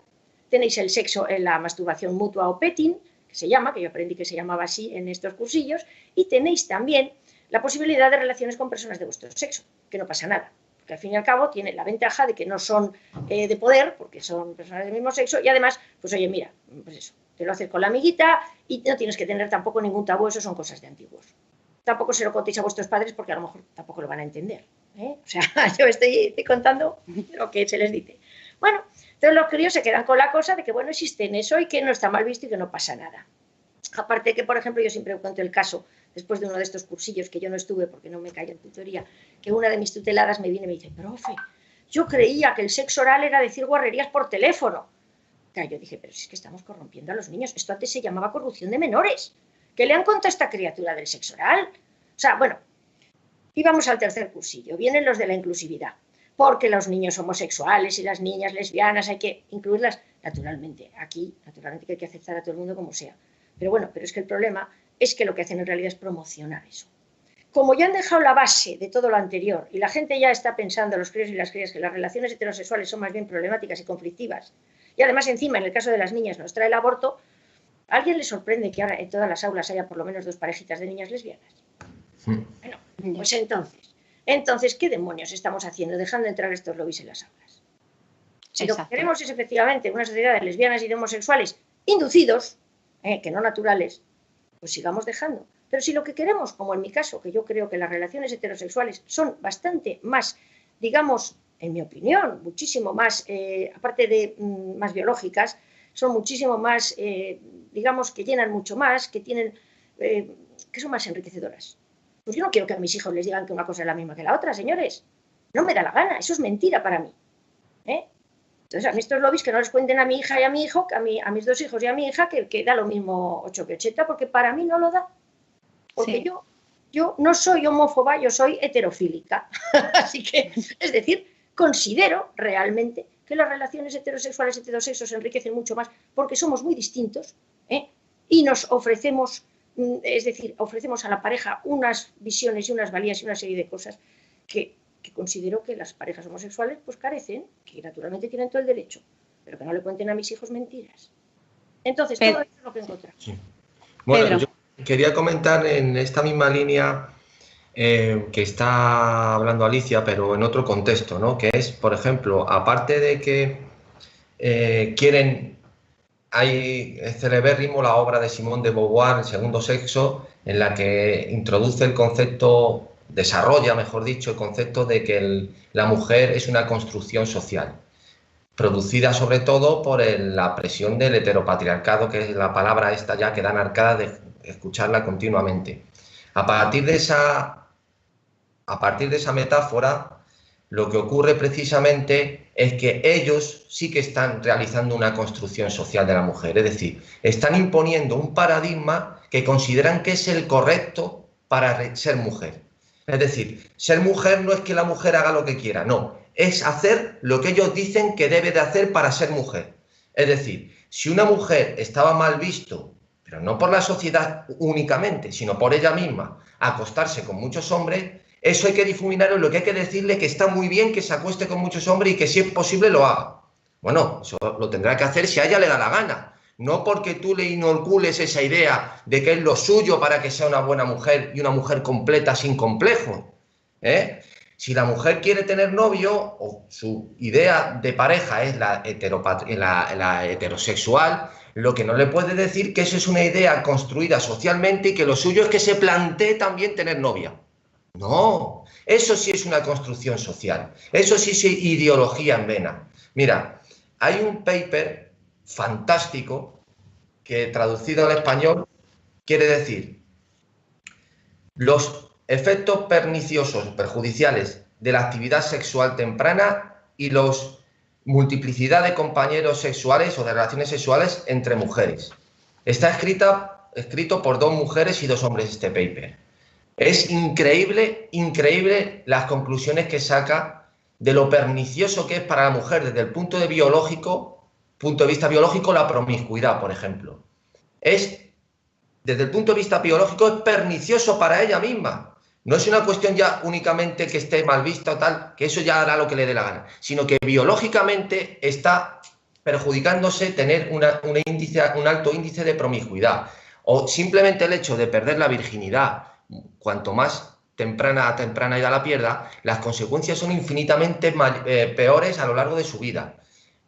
tenéis el sexo en la masturbación mutua o petting, que se llama, que yo aprendí que se llamaba así en estos cursillos, y tenéis también la posibilidad de relaciones con personas de vuestro sexo, que no pasa nada. Que al fin y al cabo tiene la ventaja de que no son de poder, porque son personas del mismo sexo, y además, pues oye, mira, pues eso, te lo haces con la amiguita y no tienes que tener tampoco ningún tabú, eso son cosas de antiguos. Tampoco se lo contéis a vuestros padres porque a lo mejor tampoco lo van a entender. O sea, yo estoy contando lo que se les dice. Bueno, entonces los críos se quedan con la cosa de que, bueno, existe eso y que no está mal visto y que no pasa nada. Aparte de que, por ejemplo, yo siempre cuento el caso, después de uno de estos cursillos que yo no estuve porque no me caí en tutoría, que una de mis tuteladas me viene y me dice, profe, yo creía que el sexo oral era decir guarrerías por teléfono. Claro, yo dije, pero si es que estamos corrompiendo a los niños, esto antes se llamaba corrupción de menores. ¿Qué le han contado a esta criatura del sexo oral? O sea, bueno, y vamos al tercer cursillo, vienen los de la inclusividad, porque los niños homosexuales y las niñas lesbianas hay que incluirlas naturalmente. Aquí, naturalmente que hay que aceptar a todo el mundo como sea. Pero bueno, pero es que el problema es que lo que hacen en realidad es promocionar eso. Como ya han dejado la base de todo lo anterior y la gente ya está pensando, los críos y las crías, que las relaciones heterosexuales son más bien problemáticas y conflictivas, y además encima, en el caso de las niñas, nos trae el aborto, ¿a alguien le sorprende que ahora en todas las aulas haya por lo menos 2 parejitas de niñas lesbianas? Bueno, pues entonces, ¿qué demonios estamos haciendo dejando entrar estos lobbies en las aulas? Si lo que queremos es efectivamente una sociedad de lesbianas y de homosexuales inducidos, que no naturales, pues sigamos dejando. Pero si lo que queremos, como en mi caso, que yo creo que las relaciones heterosexuales son bastante más, digamos, en mi opinión, muchísimo más, aparte de más biológicas, son muchísimo más, digamos, que llenan mucho más, que tienen, que son más enriquecedoras. Pues yo no quiero que a mis hijos les digan que una cosa es la misma que la otra, señores. No me da la gana, eso es mentira para mí. Entonces, a mí estos lobbies que no les cuenten a mi hija y a mi hijo, a mis 2 hijos y a mi hija, que da lo mismo 8 que 80, porque para mí no lo da. Porque sí. yo no soy homófoba, yo soy heterofílica. Así que, es decir, considero realmente que las relaciones heterosexuales entre 2 sexos se enriquecen mucho más porque somos muy distintos y nos ofrecemos, es decir, ofrecemos a la pareja unas visiones y unas valías y una serie de cosas que considero que las parejas homosexuales pues carecen, que naturalmente tienen todo el derecho, pero que no le cuenten a mis hijos mentiras. Entonces, todo eso es lo que encontramos. Sí. Bueno, yo quería comentar en esta misma línea que está hablando Alicia, pero en otro contexto, ¿no? Que es, por ejemplo, aparte de que quieren es celebérrimo la obra de Simone de Beauvoir, El segundo sexo, en la que introduce el concepto, desarrolla, mejor dicho, el concepto de que la mujer es una construcción social, producida sobre todo por la presión del heteropatriarcado, que es la palabra esta ya que da arcada de escucharla continuamente. A partir de esa metáfora, lo que ocurre precisamente es que ellos sí que están realizando una construcción social de la mujer, es decir, están imponiendo un paradigma que consideran que es el correcto para ser mujer. Es decir, ser mujer no es que la mujer haga lo que quiera, no, es hacer lo que ellos dicen que debe de hacer para ser mujer. Es decir, si una mujer estaba mal visto, pero no por la sociedad únicamente, sino por ella misma, acostarse con muchos hombres, eso hay que difuminarlo, lo que hay que decirle que está muy bien que se acueste con muchos hombres y que si es posible lo haga. Bueno, eso lo tendrá que hacer si a ella le da la gana, no porque tú le inocules esa idea de que es lo suyo para que sea una buena mujer y una mujer completa sin complejos. Si la mujer quiere tener novio o su idea de pareja es la heterosexual, lo que no le puede decir que eso es una idea construida socialmente y que lo suyo es que se plantee también tener novia. No, eso sí es una construcción social, eso sí es ideología en vena. Mira, hay un paper fantástico que traducido al español quiere decir los efectos perniciosos, perjudiciales de la actividad sexual temprana y la multiplicidad de compañeros sexuales o de relaciones sexuales entre mujeres. Está escrito por 2 mujeres y 2 hombres este paper. Es increíble, increíble las conclusiones que saca de lo pernicioso que es para la mujer desde el punto de vista biológico la promiscuidad, por ejemplo. Desde el punto de vista biológico es pernicioso para ella misma. No es una cuestión ya únicamente que esté mal vista o tal, que eso ya hará lo que le dé la gana, sino que biológicamente está perjudicándose tener un alto índice de promiscuidad. O simplemente el hecho de perder la virginidad, cuanto más temprana edad la pierda, las consecuencias son infinitamente peores a lo largo de su vida.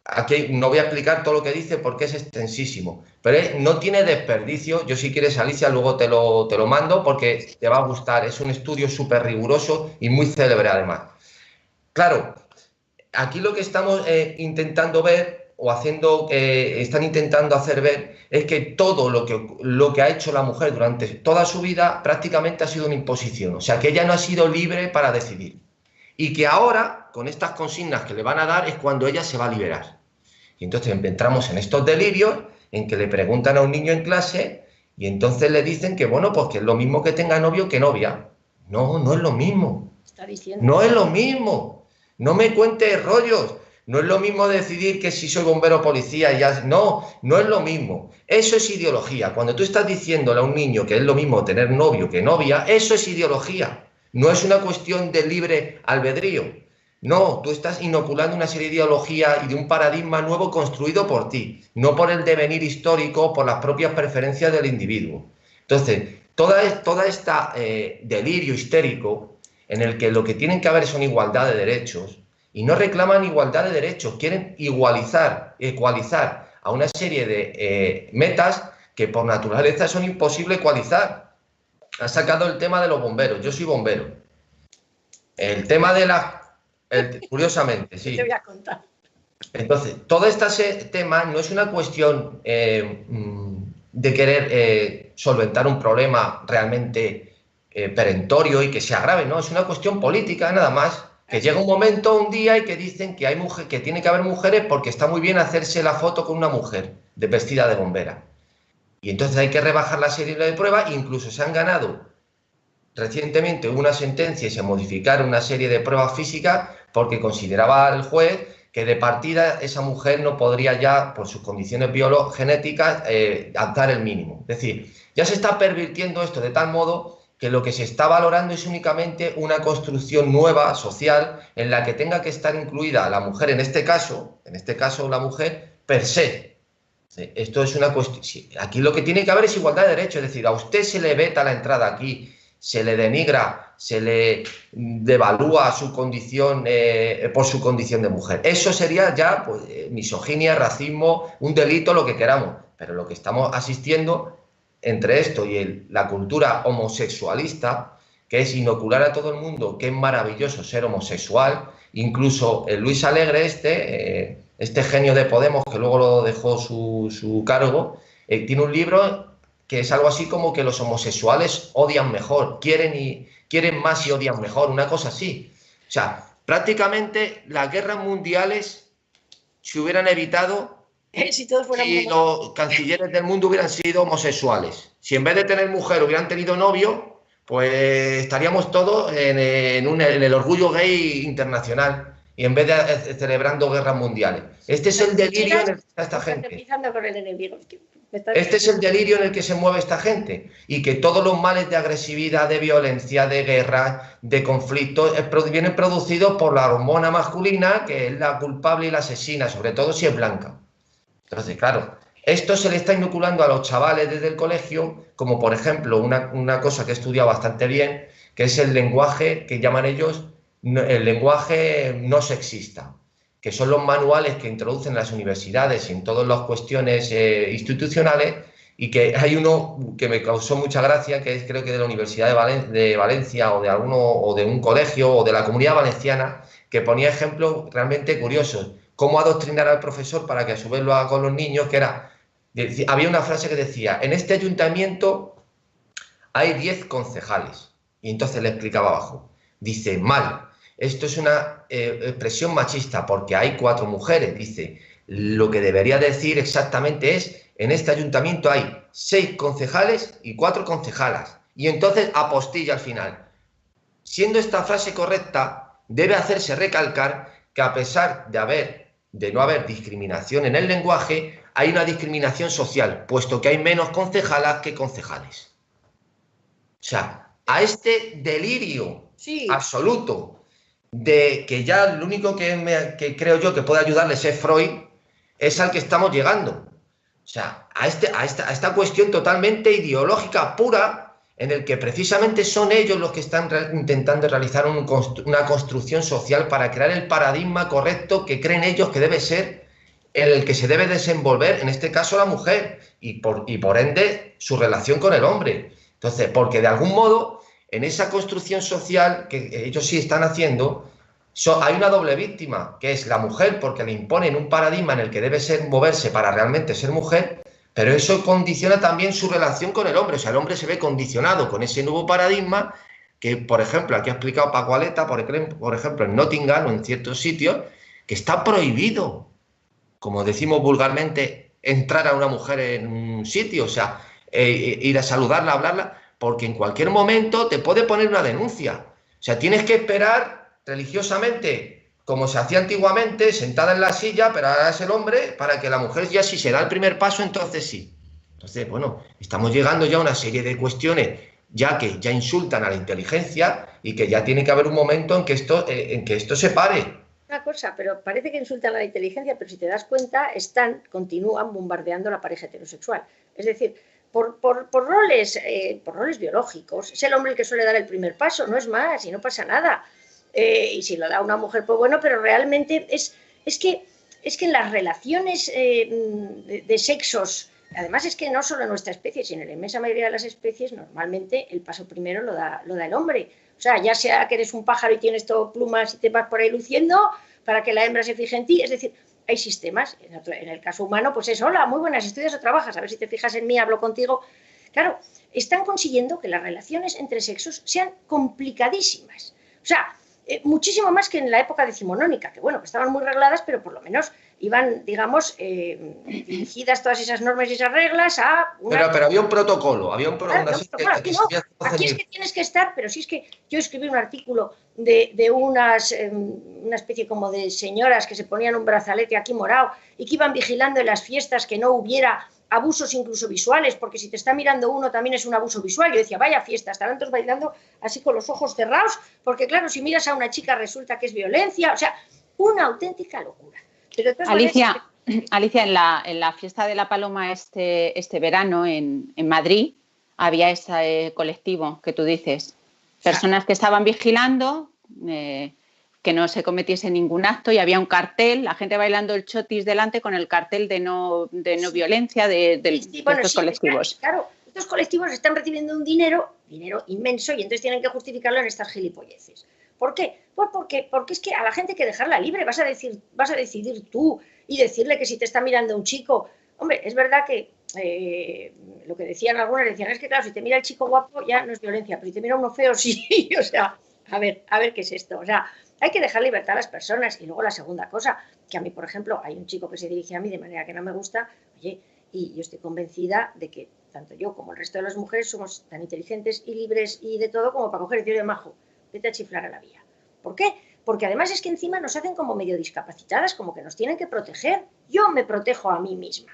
Aquí no voy a explicar todo lo que dice porque es extensísimo, pero no tiene desperdicio. Yo si quieres, Alicia, luego te lo mando porque te va a gustar. Es un estudio súper riguroso y muy célebre además. Claro, aquí lo que estamos intentando ver o están intentando hacer ver es que todo lo que ha hecho la mujer durante toda su vida prácticamente ha sido una imposición. O sea, que ella no ha sido libre para decidir. Y que ahora, con estas consignas que le van a dar, es cuando ella se va a liberar. Y entonces entramos en estos delirios en que le preguntan a un niño en clase y entonces le dicen que, bueno, pues que es lo mismo que tenga novio que novia. No, no es lo mismo. Está diciendo. No es lo mismo. No me cuentes rollos. No es lo mismo decidir que si soy bombero o policía y ya... No, no es lo mismo. Eso es ideología. Cuando tú estás diciéndole a un niño que es lo mismo tener novio que novia, eso es ideología. No es una cuestión de libre albedrío. No, tú estás inoculando una serie de ideología y de un paradigma nuevo construido por ti, no por el devenir histórico, por las propias preferencias del individuo. Entonces, toda esta delirio histérico en el que lo que tienen que haber son igualdad de derechos y no reclaman igualdad de derechos, quieren ecualizar a una serie de metas que por naturaleza son imposibles ecualizar. Ha sacado el tema de los bomberos. Yo soy bombero. El tema de curiosamente, sí. Te voy a contar. Entonces, todo este tema no es una cuestión de querer solventar un problema realmente perentorio y que sea grave, no. Es una cuestión política, nada más. Que llega un momento, un día, y que dicen que que tiene que haber mujeres porque está muy bien hacerse la foto con una mujer vestida de bombera. Y entonces hay que rebajar la serie de pruebas. Incluso se han ganado recientemente una sentencia y se modificaron una serie de pruebas físicas porque consideraba el juez que de partida esa mujer no podría ya, por sus condiciones genéticas, dar el mínimo. Es decir, ya se está pervirtiendo esto de tal modo que lo que se está valorando es únicamente una construcción nueva, social, en la que tenga que estar incluida la mujer, en este caso la mujer per se. Esto es una cuestión. Aquí lo que tiene que haber es igualdad de derechos, es decir, a usted se le veta la entrada aquí, se le denigra se le devalúa su condición por su condición de mujer. Eso sería ya pues, misoginia, racismo, un delito, lo que queramos. Pero lo que estamos asistiendo entre esto y la cultura homosexualista, que es inocular a todo el mundo que es maravilloso ser homosexual, incluso el Luis Alegre este genio de Podemos, que luego lo dejó su cargo, tiene un libro que es algo así como que los homosexuales odian mejor, quieren más y odian mejor, una cosa así. O sea, prácticamente las guerras mundiales se hubieran evitado si los cancilleres del mundo hubieran sido homosexuales. Si en vez de tener mujer hubieran tenido novio, pues estaríamos todos en el orgullo gay internacional y en vez de celebrando guerras mundiales. Este es el delirio en el que está esta gente. Este es el delirio en el que se mueve esta gente, y que todos los males de agresividad, de violencia, de guerra, de conflicto, vienen producidos por la hormona masculina, que es la culpable y la asesina, sobre todo si es blanca. Entonces, claro, esto se le está inoculando a los chavales desde el colegio, como por ejemplo una cosa que he estudiado bastante bien, que es el lenguaje que llaman ellos el lenguaje no sexista, que son los manuales que introducen en las universidades y en todas las cuestiones institucionales, y que hay uno que me causó mucha gracia, que es creo que de la Universidad de Valencia o de un colegio o de la Comunidad Valenciana, que ponía ejemplos realmente curiosos, cómo adoctrinar al profesor para que a su vez lo haga con los niños, que había una frase que decía: en este ayuntamiento hay 10 concejales, y entonces le explicaba abajo, dice, mal. Esto es una expresión machista porque hay 4 mujeres. Dice, lo que debería decir exactamente es, en este ayuntamiento hay 6 concejales y 4 concejalas. Y entonces apostilla al final. Siendo esta frase correcta, debe hacerse recalcar que a pesar de no haber discriminación en el lenguaje, hay una discriminación social, puesto que hay menos concejalas que concejales. O sea, a este delirio absoluto de que ya lo único que creo yo que puede ayudarles es Freud, es al que estamos llegando. O sea, a esta cuestión totalmente ideológica pura, en el que precisamente son ellos los que están intentando realizar una construcción social para crear el paradigma correcto que creen ellos que debe ser el que se debe desenvolver, en este caso la mujer, y por ende su relación con el hombre. Entonces, porque de algún modo, en esa construcción social que ellos sí están haciendo, hay una doble víctima, que es la mujer, porque le imponen un paradigma en el que debe moverse para realmente ser mujer, pero eso condiciona también su relación con el hombre. O sea, el hombre se ve condicionado con ese nuevo paradigma que, por ejemplo, aquí ha explicado Paco Aleta, por ejemplo, en Nottingham o en ciertos sitios, que está prohibido, como decimos vulgarmente, entrar a una mujer en un sitio, o sea, ir a saludarla, hablarla, porque en cualquier momento te puede poner una denuncia. O sea, tienes que esperar religiosamente, como se hacía antiguamente, sentada en la silla, pero ahora es el hombre, para que la mujer ya si se da el primer paso, entonces sí. Entonces, bueno, estamos llegando ya a una serie de cuestiones que ya insultan a la inteligencia y que ya tiene que haber un momento en que esto se pare. Una cosa, pero parece que insultan a la inteligencia, pero si te das cuenta, continúan bombardeando a la pareja heterosexual. Es decir, por roles biológicos, es el hombre el que suele dar el primer paso, no es más, y no pasa nada. Y si lo da una mujer, pues bueno, pero realmente es que en las relaciones de sexos, además es que no solo en nuestra especie, sino en la inmensa mayoría de las especies, normalmente el paso primero lo da el hombre. O sea, ya sea que eres un pájaro y tienes todo plumas y te vas por ahí luciendo para que la hembra se fije en ti, es decir, hay sistemas. En el caso humano, pues es, hola, muy buenas, ¿estudias o trabajas? A ver si te fijas en mí, hablo contigo. Claro, están consiguiendo que las relaciones entre sexos sean complicadísimas. O sea, muchísimo más que en la época decimonónica, que bueno, que estaban muy regladas, pero por lo menos iban, digamos, dirigidas todas esas normas y esas reglas a... Pero había un protocolo, aquí es que tienes que estar, pero sí es que yo escribí un artículo de una especie como de señoras que se ponían un brazalete aquí morado y que iban vigilando en las fiestas que no hubiera abusos incluso visuales, porque si te está mirando uno también es un abuso visual. Yo decía, vaya fiesta, estarán todos bailando así con los ojos cerrados, porque claro, si miras a una chica resulta que es violencia, o sea, una auténtica locura. Pero Alicia, en la fiesta de la Paloma este verano en Madrid había ese colectivo que tú dices. personas que estaban vigilando que no se cometiese ningún acto y había un cartel, la gente bailando el chotis delante con el cartel de no violencia de estos colectivos. Claro, estos colectivos están recibiendo un dinero inmenso y entonces tienen que justificarlo en estas gilipolleces. ¿Por qué? Pues porque es que a la gente hay que dejarla libre, vas a decidir tú y decirle que si te está mirando un chico, hombre, es verdad que lo que decían algunas, decían, es que claro, si te mira el chico guapo ya no es violencia, pero si te mira uno feo sí, o sea, a ver qué es esto, o sea, hay que dejar libertad a las personas. Y luego la segunda cosa, que a mí, por ejemplo, hay un chico que se dirige a mí de manera que no me gusta, oye, y yo estoy convencida de que tanto yo como el resto de las mujeres somos tan inteligentes y libres y de todo como para coger y decirle, majo, vete a chiflar a la vía. ¿Por qué? Porque además es que encima nos hacen como medio discapacitadas, como que nos tienen que proteger. Yo me protejo a mí misma.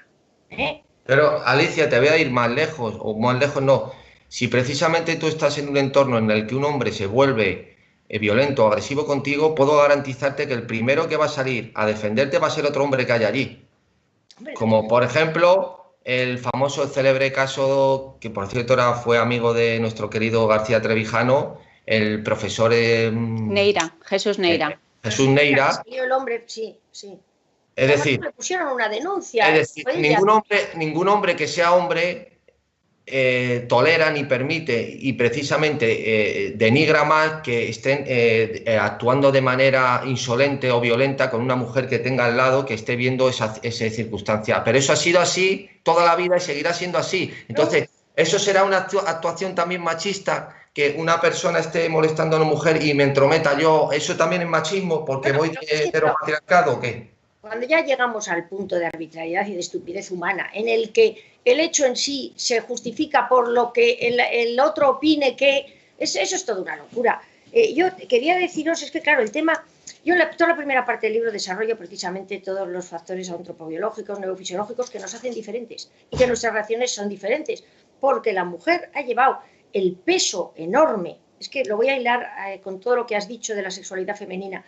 Pero, Alicia, te voy a ir más lejos, o más lejos no. Si precisamente tú estás en un entorno en el que un hombre se vuelve violento o agresivo contigo, puedo garantizarte que el primero que va a salir a defenderte va a ser otro hombre que hay allí. Como, por ejemplo, el famoso célebre caso, que por cierto fue amigo de nuestro querido García Trevijano, el profesor Neira, Jesús Neira. Jesús Neira. El hombre, sí. Es decir, le pusieron una denuncia. Es decir, ningún hombre que sea hombre tolera ni permite y precisamente denigra más que estén actuando de manera insolente o violenta con una mujer que tenga al lado que esté viendo esa circunstancia. Pero eso ha sido así toda la vida y seguirá siendo así. Entonces, eso será una actuación también machista, que una persona esté molestando a una mujer y me entrometa yo. ¿Eso también es machismo porque voy de heteropatriarcado o qué? Cuando ya llegamos al punto de arbitrariedad y de estupidez humana, en el que el hecho en sí se justifica por lo que el otro opine, que eso es toda una locura. Yo quería deciros, es que claro, el tema, yo toda la primera parte del libro desarrollo precisamente todos los factores antropobiológicos, neurofisiológicos que nos hacen diferentes y que nuestras reacciones son diferentes, porque la mujer ha llevado el peso enorme, es que lo voy a hilar con todo lo que has dicho de la sexualidad femenina,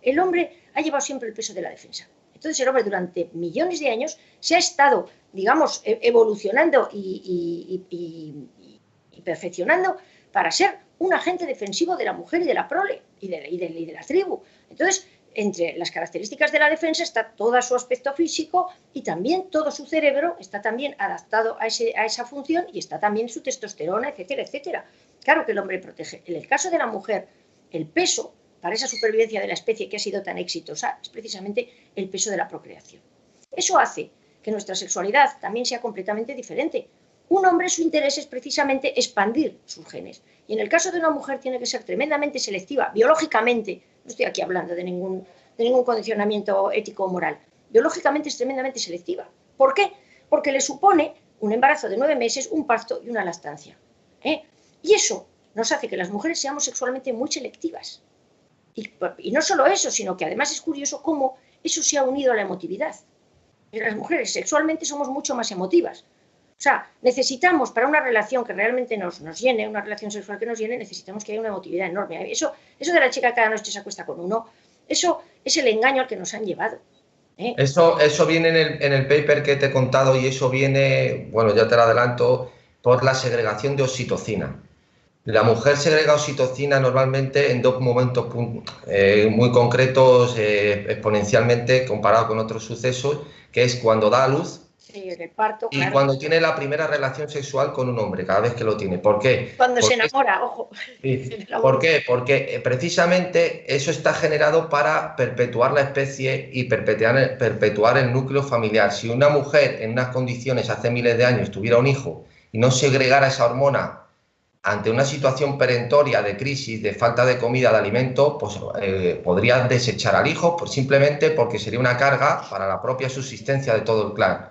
el hombre ha llevado siempre el peso de la defensa. Entonces el hombre durante millones de años se ha estado, digamos, evolucionando y perfeccionando para ser un agente defensivo de la mujer y de la prole y de la tribu. Entonces, entre las características de la defensa está todo su aspecto físico y también todo su cerebro está también adaptado a esa función y está también su testosterona, etcétera, etcétera. Claro que el hombre protege. En el caso de la mujer, el peso para esa supervivencia de la especie que ha sido tan exitosa es precisamente el peso de la procreación. Eso hace que nuestra sexualidad también sea completamente diferente. Un hombre, su interés es precisamente expandir sus genes. Y en el caso de una mujer tiene que ser tremendamente selectiva, biológicamente. No estoy aquí hablando de ningún condicionamiento ético o moral. Biológicamente es tremendamente selectiva. ¿Por qué? Porque le supone un embarazo de 9 meses, un parto y una lactancia. Y eso nos hace que las mujeres seamos sexualmente muy selectivas. Y no solo eso, sino que además es curioso cómo eso se ha unido a la emotividad. Las mujeres sexualmente somos mucho más emotivas. O sea, necesitamos para una relación que realmente nos llene, una relación sexual que nos llene, necesitamos que haya una emotividad enorme. Eso de la chica que cada noche se acuesta con uno, eso es el engaño al que nos han llevado. Eso viene en el paper que te he contado y eso viene, bueno, ya te lo adelanto, por la segregación de oxitocina. La mujer segrega oxitocina normalmente en 2 momentos muy concretos, exponencialmente comparado con otros sucesos, que es cuando da a luz el parto, y cuando tiene la primera relación sexual con un hombre, cada vez que lo tiene. ¿Por qué? Cuando se enamora, ojo. Sí. ¿Por qué? Porque precisamente eso está generado para perpetuar la especie y perpetuar el núcleo familiar. Si una mujer en unas condiciones hace miles de años tuviera un hijo y no segregara esa hormona ante una situación perentoria de crisis, de falta de comida, de alimento, pues podría desechar al hijo simplemente porque sería una carga para la propia subsistencia de todo el clan.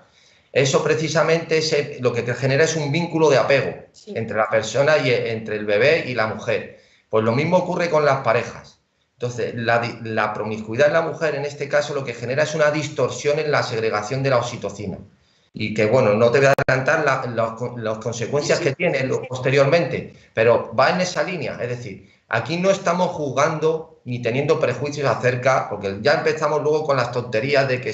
Eso precisamente lo que genera es un vínculo de apego entre la persona y entre el bebé y la mujer. Pues lo mismo ocurre con las parejas. Entonces, la promiscuidad en la mujer, en este caso, lo que genera es una distorsión en la segregación de la oxitocina. Y que, bueno, no te voy a adelantar las consecuencias que tiene posteriormente, pero va en esa línea. Es decir, aquí no estamos juzgando ni teniendo prejuicios acerca, porque ya empezamos luego con las tonterías de que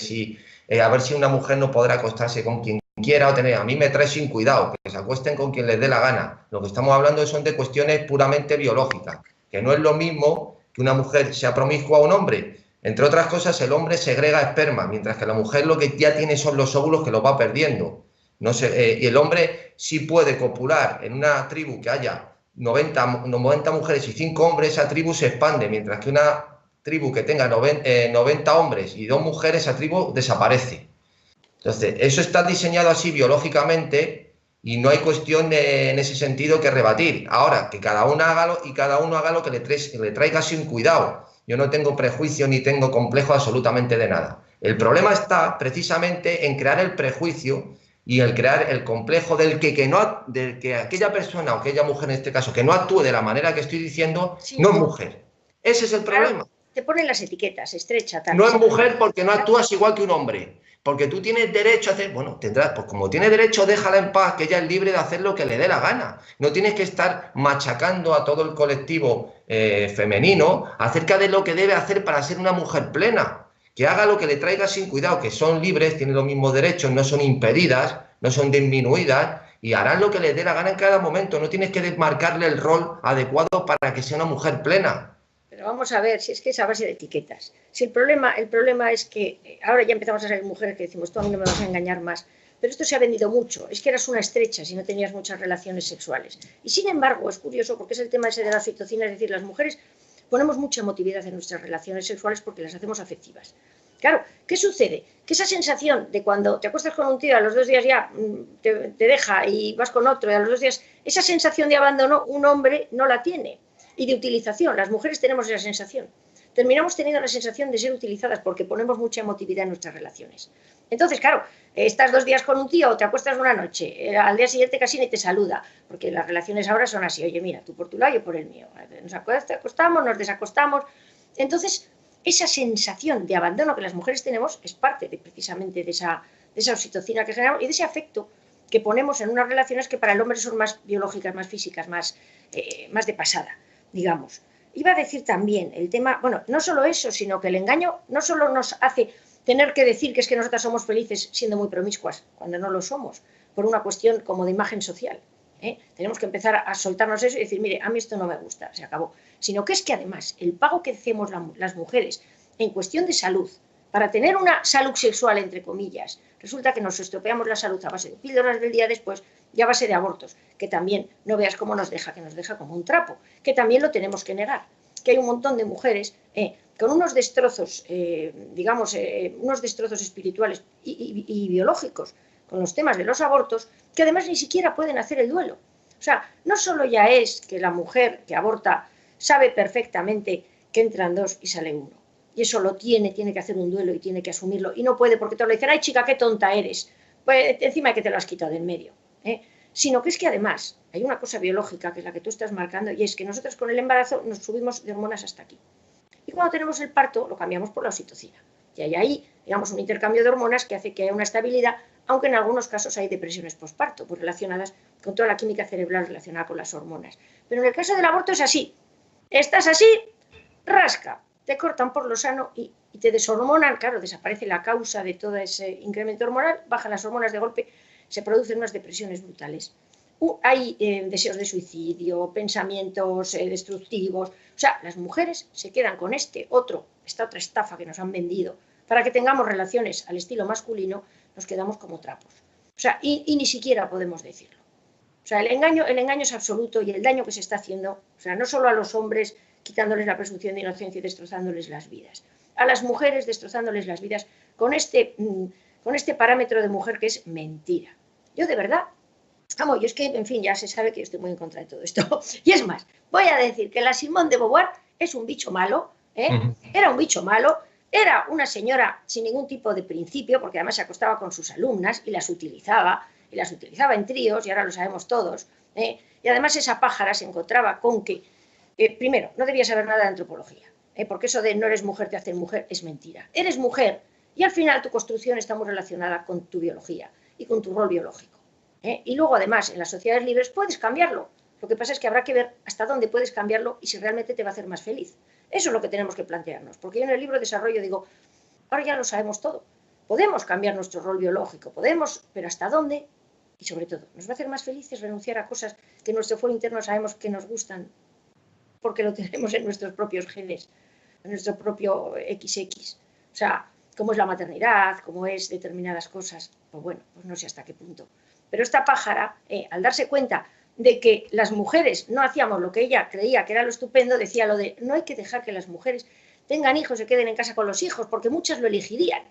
a ver si una mujer no podrá acostarse con quien quiera o tener, a mí me trae sin cuidado, que se acuesten con quien les dé la gana. Lo que estamos hablando son de cuestiones puramente biológicas, que no es lo mismo que una mujer sea promiscua a un hombre. Entre otras cosas, el hombre segrega esperma, mientras que la mujer lo que ya tiene son los óvulos que los va perdiendo. No sé, y el hombre sí puede copular en una tribu que haya 90 mujeres y 5 hombres, esa tribu se expande, mientras que una tribu que tenga 90 hombres y 2 mujeres, esa tribu desaparece. Entonces, eso está diseñado así biológicamente y no hay cuestión en ese sentido que rebatir. Ahora, que cada uno haga lo que le traiga sin cuidado. Yo no tengo prejuicio ni tengo complejo absolutamente de nada. El problema está precisamente en crear el prejuicio y el crear el complejo del que aquella persona o aquella mujer en este caso que no actúe de la manera que estoy diciendo, sí, no es mujer. Ese es el problema. Te ponen las etiquetas, estrecha, tal. No es mujer porque no actúas igual que un hombre. Porque tú tienes derecho a hacer, bueno, tendrás, pues como tiene derecho, déjala en paz, que ella es libre de hacer lo que le dé la gana. No tienes que estar machacando a todo el colectivo femenino acerca de lo que debe hacer para ser una mujer plena. Que haga lo que le traiga sin cuidado, que son libres, tienen los mismos derechos, no son impedidas, no son disminuidas y harán lo que les dé la gana en cada momento. No tienes que desmarcarle el rol adecuado para que sea una mujer plena. Pero vamos a ver, si es que es a base de etiquetas. Si el problema es que ahora ya empezamos a ser mujeres que decimos, tú a mí no me vas a engañar más, pero esto se ha vendido mucho, es que eras una estrecha si no tenías muchas relaciones sexuales. Y sin embargo, es curioso porque es el tema ese de la oxitocina, es decir, las mujeres ponemos mucha emotividad en nuestras relaciones sexuales porque las hacemos afectivas. Claro, ¿qué sucede? Que esa sensación de cuando te acuestas con un tío, a los 2 días ya te deja y vas con otro, y a los 2 días, esa sensación de abandono un hombre no la tiene. Y de utilización, las mujeres tenemos esa sensación. Terminamos teniendo la sensación de ser utilizadas porque ponemos mucha emotividad en nuestras relaciones. Entonces, claro, estás 2 días con un tío, te acuestas una noche, al día siguiente casi ni te saluda, porque las relaciones ahora son así, oye, mira, tú por tu lado, yo por el mío. Nos acostamos, nos desacostamos. Entonces, esa sensación de abandono que las mujeres tenemos es parte precisamente de esa oxitocina que generamos y de ese afecto que ponemos en unas relaciones que para el hombre son más biológicas, más físicas, más de pasada, digamos. Iba a decir también el tema, bueno, no solo eso, sino que el engaño no solo nos hace tener que decir que es que nosotras somos felices siendo muy promiscuas, cuando no lo somos, por una cuestión como de imagen social. Tenemos que empezar a soltarnos eso y decir, mire, a mí esto no me gusta, se acabó. Sino que es que además el pago que hacemos las mujeres en cuestión de salud, para tener una salud sexual, entre comillas, resulta que nos estropeamos la salud a base de píldoras del día después y a base de abortos, que también no veas cómo nos deja, que nos deja como un trapo, que también lo tenemos que negar, que hay un montón de mujeres con unos destrozos, unos destrozos espirituales y biológicos con los temas de los abortos, que además ni siquiera pueden hacer el duelo. O sea, no solo ya es que la mujer que aborta sabe perfectamente que entran 2 y sale 1, y eso lo tiene que hacer un duelo y tiene que asumirlo, y no puede porque te lo dicen, ay chica, qué tonta eres, pues encima que te lo has quitado del medio, sino que es que además hay una cosa biológica que es la que tú estás marcando, y es que nosotros con el embarazo nos subimos de hormonas hasta aquí, y cuando tenemos el parto lo cambiamos por la oxitocina, y hay ahí, digamos, un intercambio de hormonas que hace que haya una estabilidad, aunque en algunos casos hay depresiones posparto, pues relacionadas con toda la química cerebral relacionada con las hormonas. Pero en el caso del aborto es así, estás así, rasca, te cortan por lo sano y te deshormonan, claro, desaparece la causa de todo ese incremento hormonal, bajan las hormonas de golpe, se producen unas depresiones brutales. Hay deseos de suicidio, pensamientos destructivos, o sea, las mujeres se quedan con esta otra estafa que nos han vendido, para que tengamos relaciones al estilo masculino, nos quedamos como trapos. O sea, y ni siquiera podemos decirlo. O sea, el engaño es absoluto y el daño que se está haciendo, o sea, no solo a los hombres quitándoles la presunción de inocencia y destrozándoles las vidas, a las mujeres destrozándoles las vidas con este parámetro de mujer que es mentira. Yo de verdad, vamos, yo es que, en fin, ya se sabe que yo estoy muy en contra de todo esto. Y es más, voy a decir que la Simone de Beauvoir es un bicho malo, era un bicho malo, era una señora sin ningún tipo de principio, porque además se acostaba con sus alumnas y las utilizaba en tríos, y ahora lo sabemos todos, y además esa pájara se encontraba con que, primero, no debía saber nada de antropología, porque eso de no eres mujer te hacen mujer es mentira. Eres mujer y al final tu construcción está muy relacionada con tu biología y con tu rol biológico. Y luego además en las sociedades libres puedes cambiarlo. Lo que pasa es que habrá que ver hasta dónde puedes cambiarlo y si realmente te va a hacer más feliz. Eso es lo que tenemos que plantearnos, porque yo en el libro de desarrollo digo, ahora ya lo sabemos todo, Podemos cambiar nuestro rol biológico, podemos, pero ¿hasta dónde? Y sobre todo, ¿nos va a hacer más felices renunciar a cosas que en nuestro foro interno sabemos que nos gustan? Porque lo tenemos en nuestros propios genes, en nuestro propio XX. O sea, cómo es la maternidad, cómo es determinadas cosas. Pues bueno, pues no sé hasta qué punto. Pero esta pájara, al darse cuenta de que las mujeres no hacíamos lo que ella creía que era lo estupendo, decía lo de no hay que dejar que las mujeres tengan hijos, se queden en casa con los hijos, porque muchas lo elegirían.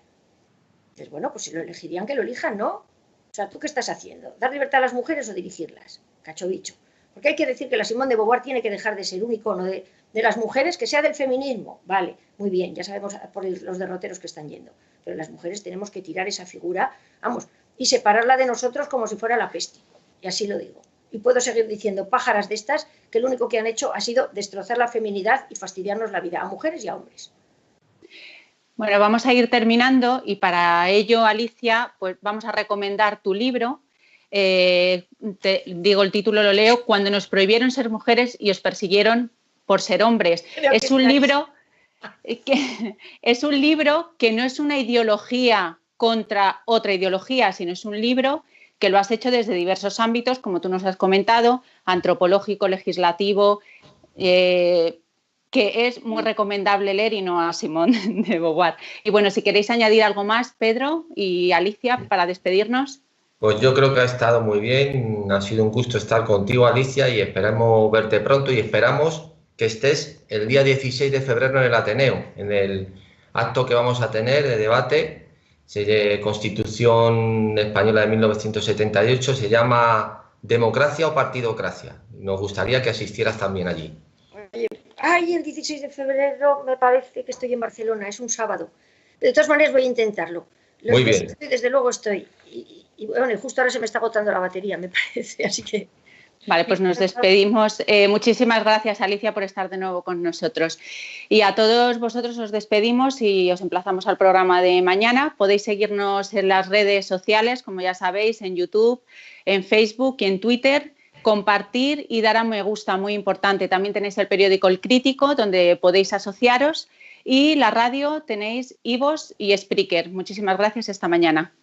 Entonces, bueno, pues si lo elegirían, que lo elijan, ¿no? O sea, ¿tú qué estás haciendo? ¿Dar libertad a las mujeres o dirigirlas? Cacho bicho. Porque hay que decir que la Simone de Beauvoir tiene que dejar de ser un icono de las mujeres, que sea del feminismo. Vale, muy bien, ya sabemos por los derroteros que están yendo. Pero las mujeres tenemos que tirar esa figura, vamos, y separarla de nosotros como si fuera la peste. Y así lo digo. Y puedo seguir diciendo pájaras de estas que lo único que han hecho ha sido destrozar la feminidad y fastidiarnos la vida a mujeres y a hombres. Bueno, vamos a ir terminando y para ello, Alicia, pues vamos a recomendar tu libro. Te digo el título, lo leo: Cuando nos prohibieron ser mujeres y os persiguieron por ser hombres. Es un libro que no es una ideología contra otra ideología, sino es un libro que lo has hecho desde diversos ámbitos, como tú nos has comentado, antropológico, legislativo, que es muy recomendable leer y no a Simone de Beauvoir. Y bueno, si queréis añadir algo más, Pedro y Alicia, para despedirnos. Pues yo creo que ha estado muy bien, ha sido un gusto estar contigo, Alicia, y esperamos verte pronto y esperamos que estés el día 16 de febrero en el Ateneo, en el acto que vamos a tener de debate, Constitución Española de 1978, se llama Democracia o Partidocracia. Nos gustaría que asistieras también allí. Ay, el 16 de febrero me parece que estoy en Barcelona, es un sábado. De todas maneras voy a intentarlo. Muy bien. Desde luego estoy. Y bueno, y justo ahora se me está agotando la batería, me parece, así que... Vale, pues nos despedimos. Muchísimas gracias, Alicia, por estar de nuevo con nosotros. Y a todos vosotros os despedimos y os emplazamos al programa de mañana. Podéis seguirnos en las redes sociales, como ya sabéis, en YouTube, en Facebook y en Twitter. Compartir y dar a me gusta, muy importante. También tenéis el periódico El Crítico, donde podéis asociaros. Y la radio tenéis iVoox y Spreaker. Muchísimas gracias, esta mañana.